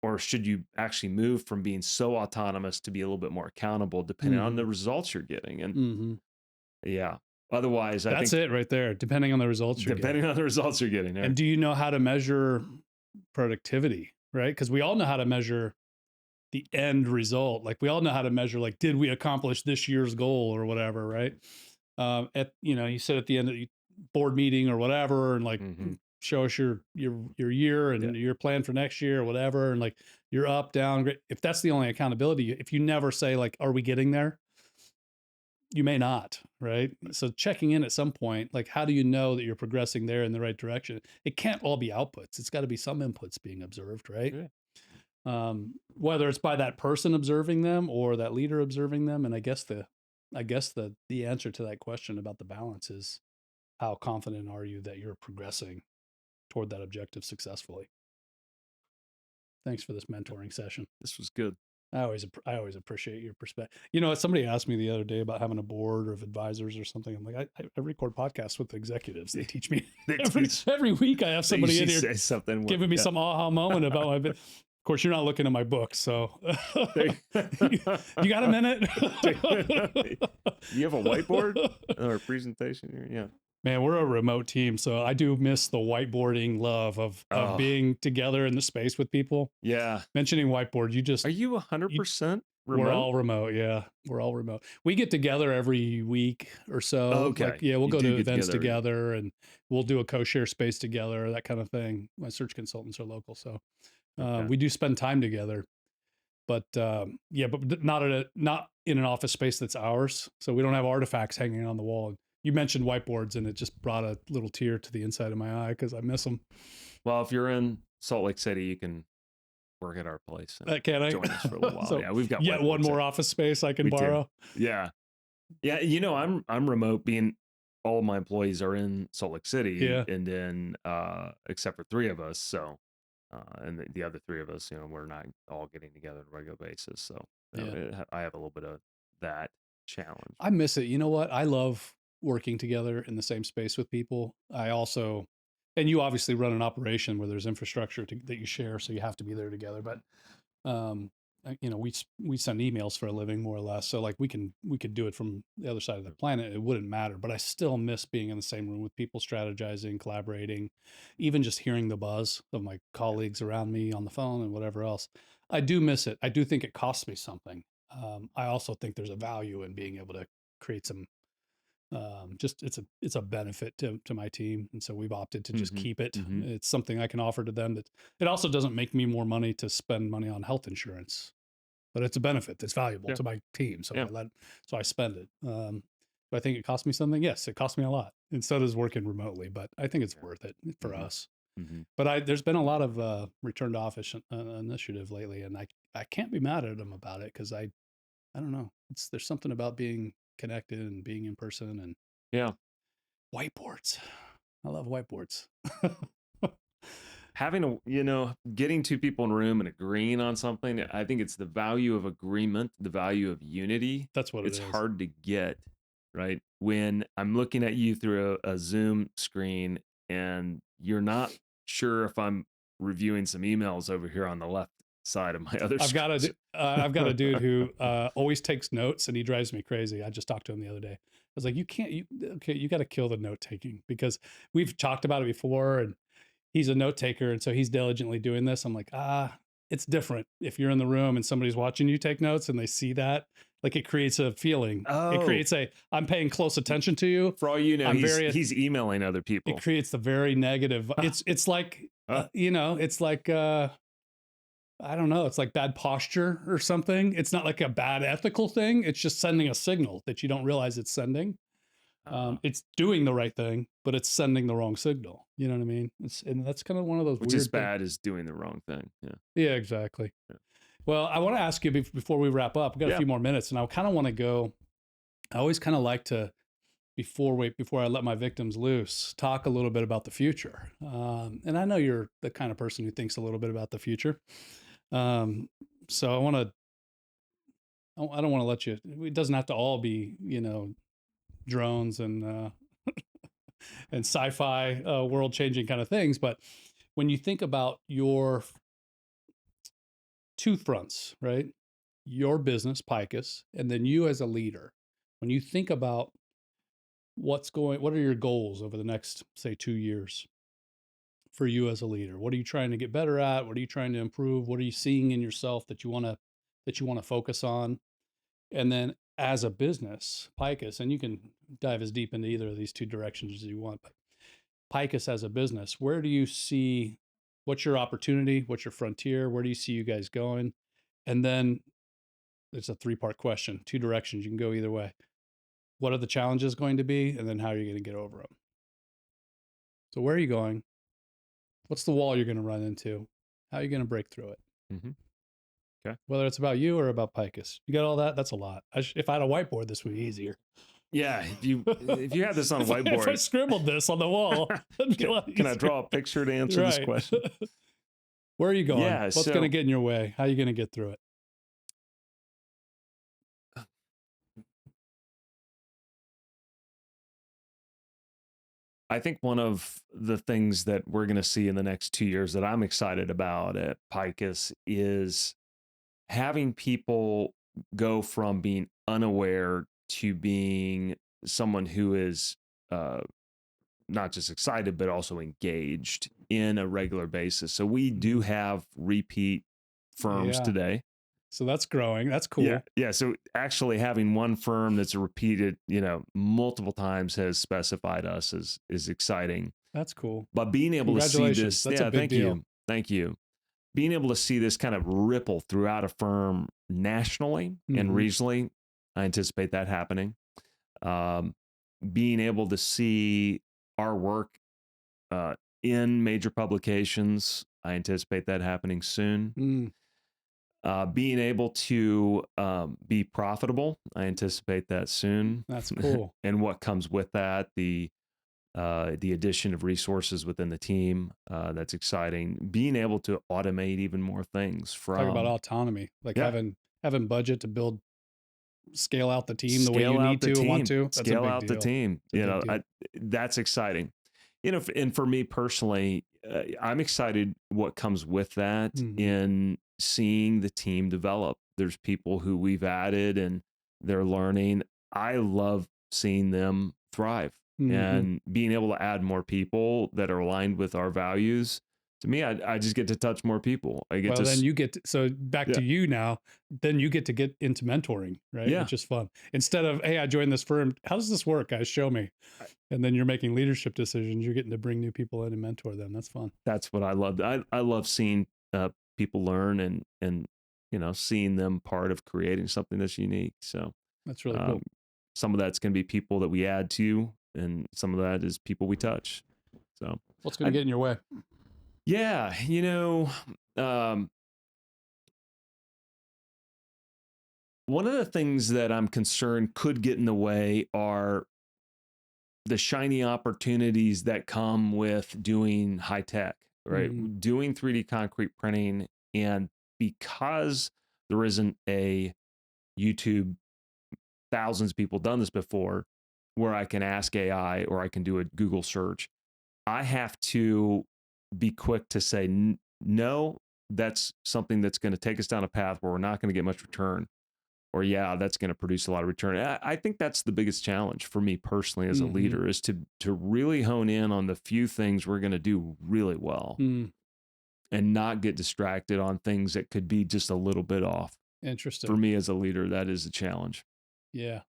or should you actually move from being so autonomous to be a little bit more accountable depending on the Mhm. results you're getting? And Mhm. yeah, otherwise, I That's think it right there, depending on the results you're getting. depending on the results you're getting, And right? do you know how to measure productivity, right? Because we all know how to measure the end result. Like we all know how to measure, like, did we accomplish this year's goal or whatever, right? You said at the end of the board meeting or whatever, and like Hmm. show us your year Yeah, and your plan for next year or whatever, and like you're up, down, great. If that's the only accountability, if you never say like, are we getting there? You may not, right? So checking in at some point, like how do you know that you're progressing there in the right direction? It can't all be outputs. It's got to be some inputs being observed, right? yeah. Whether it's by that person observing them or that leader observing them. And I guess the answer to that question about the balance is how confident are you that you're progressing toward that objective successfully? Thanks for this mentoring session. This was good. I always appreciate your perspective. Somebody asked me the other day about having a board of advisors or something. I'm like, I record podcasts with executives. They teach me They every teach. every week. I have They somebody in usually here say something. giving me Yeah. some aha moment about my. Of course, you're not looking at my book, so They, you got a minute? you have a whiteboard or a presentation here? Yeah. Man, we're a remote team, so I do miss the whiteboarding love of Oh, being together in the space with people. yeah. Mentioning whiteboard, Are you you 100% we're remote? all remote. Yeah, we're all remote. We get together every week or so. Like, Okay. yeah, we'll You go do to get events together every week. together and we'll do a co-share space together, that kind of thing. My search consultants are local, so Okay. we do spend time together. But yeah, but not in an office space that's ours. So we don't have artifacts hanging on the wall. You mentioned whiteboards, and it just brought a little tear to the inside of my eye because I miss them. Well, if you're in Salt Lake City, you can work at our place and Can I? join us for a little while. So Yeah, we've got yet one whiteboards more there. office space I can We do. borrow. Yeah. Yeah, I'm remote, being all of my employees are in Salt Lake City, Yeah. and then except for three of us, so and the other three of us, we're not all getting together on a regular basis. So Yeah. I have a little bit of that challenge. I miss it. You know what? I love working together in the same space with people. I also, and you obviously run an operation where there's infrastructure that you share, so you have to be there together. But um, we send emails for a living, more or less. So like we could do it from the other side of the planet. It wouldn't matter. But I still miss being in the same room with people, strategizing, collaborating, even just hearing the buzz of my colleagues around me on the phone and whatever else. I do miss it. I do think it costs me something. I also think there's a value in being able to create some just it's a benefit to my team, and so we've opted to just Mm-hmm. keep it. Mm-hmm. It's something I can offer to them. That it also doesn't make me more money to spend money on health insurance, but it's a benefit that's valuable Yeah. to my team. So Yeah. I spend it. Do I think it costs me something? Yes, it costs me a lot, and so does working remotely. But I think it's Yeah. worth it for Mm-hmm. us. Mm-hmm. But there's been a lot of return to office initiative lately, and I can't be mad at them about it because I don't know. There's something about being connected and being in person and Yeah. whiteboards. I love whiteboards. Having getting two people in a room and agreeing on something, I think it's the value of agreement, the value of unity. That's what it It's is. hard to get, right? When I'm looking at you through a Zoom screen and you're not sure if I'm reviewing some emails over here on the left side of my other I've got screen. I've got a dude who always takes notes, and he drives me crazy. I just talked to him the other day. I was like, you got to kill the note taking because we've talked about it before, and he's a note taker, and so he's diligently doing this. I'm like, it's different if you're in the room and somebody's watching you take notes and they see that. Like it creates a feeling. It Oh, creates I'm paying close attention to you. for all you know, I'm he's emailing other people. It creates the very negative. It's like it's like I don't know. It's like bad posture or something. It's not like a bad ethical thing. It's just sending a signal that you don't realize it's sending. It's doing the right thing, but it's sending the wrong signal. You know what I mean? And that's kind of one of those which weird is bad as doing the wrong thing. Yeah. Yeah, exactly. Yeah. Well, I want to ask you before we wrap up. We've got a few more minutes, and I kind of want to go. I always kind of like to before I let my victims loose, talk a little bit about the future. And I know you're the kind of person who thinks a little bit about the future. So I don't want to let you. It doesn't have to all be drones and and sci-fi world-changing kind of things. But when you think about your two fronts, right? Your business, PIKUS, and then you as a leader. When you think about what are your goals over the next, say, 2 years for you as a leader? What are you trying to get better at? What are you trying to improve? What are you seeing in yourself that you want to focus on? And then as a business, PIKUS, and you can dive as deep into either of these two directions as you want, but PIKUS as a business, where do you see what's your opportunity? What's your frontier? Where do you see you guys going? And then it's a three-part question, two directions. You can go either way. What are the challenges going to be? And then how are you going to get over them? So where are you going? What's the wall you're going to run into? How are you going to break through it? Mm-hmm. Okay. Whether it's about you or about PIKUS. You got all that? That's a lot. If I had a whiteboard, this would be easier. Yeah. If you had this on a whiteboard. If I scribbled this on the wall, that'd be a lot easier. Can I draw a picture to answer this question? Where are you going? Yeah, What's going to get in your way? How are you going to get through it? I think one of the things that we're going to see in the next 2 years that I'm excited about at PIKUS is having people go from being unaware to being someone who is not just excited, but also engaged in a regular basis. So we do have repeat firms today. So that's growing. That's cool. Yeah. Yeah. So actually having one firm that's repeated, multiple times has specified us is exciting. That's cool. But being able to see this, That's a big deal. Thank you. being able to see this kind of ripple throughout a firm nationally and Mhm. regionally, I anticipate that happening. Um, Being able to see our work uh, in major publications, I anticipate that happening soon. Mm, Being able to be profitable, I anticipate that soon. that's cool. And what comes with that, the addition of resources within the team, that's exciting. Being able to automate even more things Talk about from, autonomy, like yeah, having budget to build scale out the team the way you scale out need the to and want team, to. That's a scale big out the deal. team. It's a big deal. That's exciting. And for me personally, I'm excited what comes with that Mhm. in seeing the team develop. There's people who we've added and they're learning. I love seeing them thrive Mhm. and being able to add more people that are aligned with our values. To me, I just get to touch more people. I get Well, to, then you get to, so back yeah, to you now, then you get to get into mentoring, right? yeah. Which is fun. Instead of, hey, I joined this firm. How does this work, guys? Show me. And then you're making leadership decisions. You're getting to bring new people in and mentor them. That's fun. That's what I love. I love seeing people learn and seeing them part of creating something that's unique. So That's really um, cool. some of that's going to be people that we add to, and some of that is people we touch. So What's going to I get in your way? yeah, um, one of the things that I'm concerned could get in the way are the shiny opportunities that come with doing high tech, right? Mhm. Doing 3D concrete printing. And because there isn't a YouTube, thousands of people done this before, where I can ask AI or I can do a Google search, I have to be quick to say, no, that's something that's going to take us down a path where we're not going to get much return, or yeah, that's going to produce a lot of return. I think that's the biggest challenge for me personally as a Mhm. leader, is to really hone in on the few things we're going to do really well Mm. and not get distracted on things that could be just a little bit off. For Interesting. me as a leader, that is a challenge. Yeah.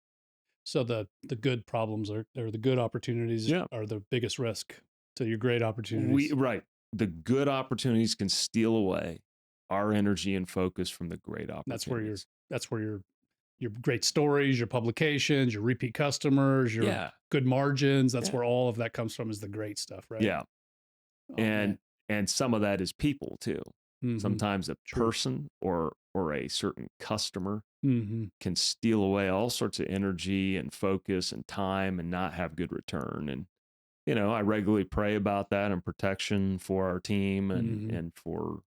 So the good problems are, or the good opportunities Yeah, are the biggest risk to your great we opportunities. right. The good opportunities can steal away our energy and focus from the great That's where opportunities. your great stories, your publications, your repeat customers, your Yeah, good margins. That's yeah, where all of that comes from, is the great stuff, right? yeah. Oh and man. and some of that is people too. Mhm. Sometimes a True. person or a certain customer Mhm. can steal away all sorts of energy and focus and time and not have good return. And I regularly pray about that and protection for our team and Mhm. and for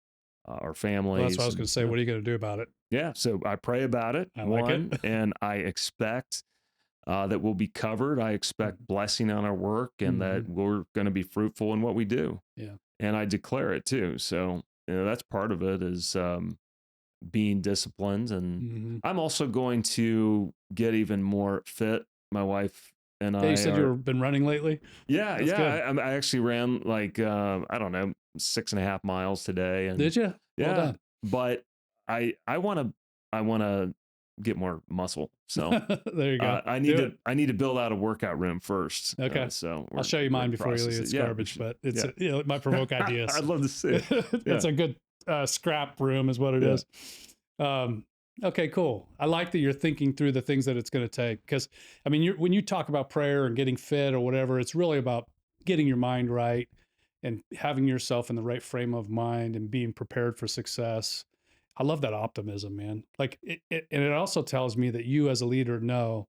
our Well, that's what I families. was And going to say. What are you going to do about it? yeah, so I pray about it, I like it. one, and I expect that we'll be covered. I expect Mhm. blessing on our work and that Mhm. we're going to be fruitful in what we do, Yeah. and I declare it too. So that's part of it, is being disciplined. And Mhm. I'm also going to get even more fit. My wife and Yeah, you I said you are, were been running lately. yeah, That's yeah. good. I actually ran like I don't know, 6.5 miles today, and Did you? Well yeah, done. but I want to get more muscle. So There you go. Do it. I need to build out a workout room first. Okay. So I'll show you we're in mine the before you leave. process. It's Yeah, we garbage, should. but it's Yeah, it might provoke ideas. I'd love to see it. Yeah, It's a good scrap room, is what it yeah. is. Um, okay, cool. I like that you're thinking through the things that it's going to take, because I mean, when you talk about prayer and getting fit or whatever, it's really about getting your mind right and having yourself in the right frame of mind and being prepared for success. I love that optimism, man. Like and it also tells me that you as a leader know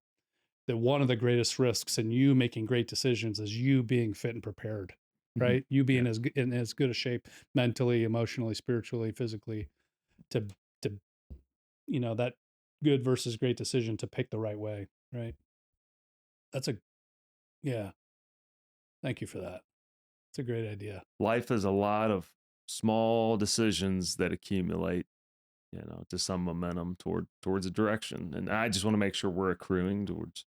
that one of the greatest risks in you making great decisions is you being fit and prepared, Mhm. right? You Yeah. being in as good a shape mentally, emotionally, spiritually, physically, to to that good versus great decision to pick the right way, right? That's a yeah. Thank you for that. It's a great idea. Life is a lot of small decisions that accumulate, to some momentum towards a direction. And I just want to make sure we're accruing towards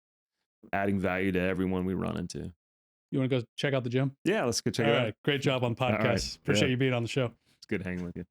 adding value to everyone we run into. You want to go check out the gym? Yeah, let's go check All it right. out. Great job on All right. podcasts. Yeah, Appreciate you being on the show. it's good hanging with you.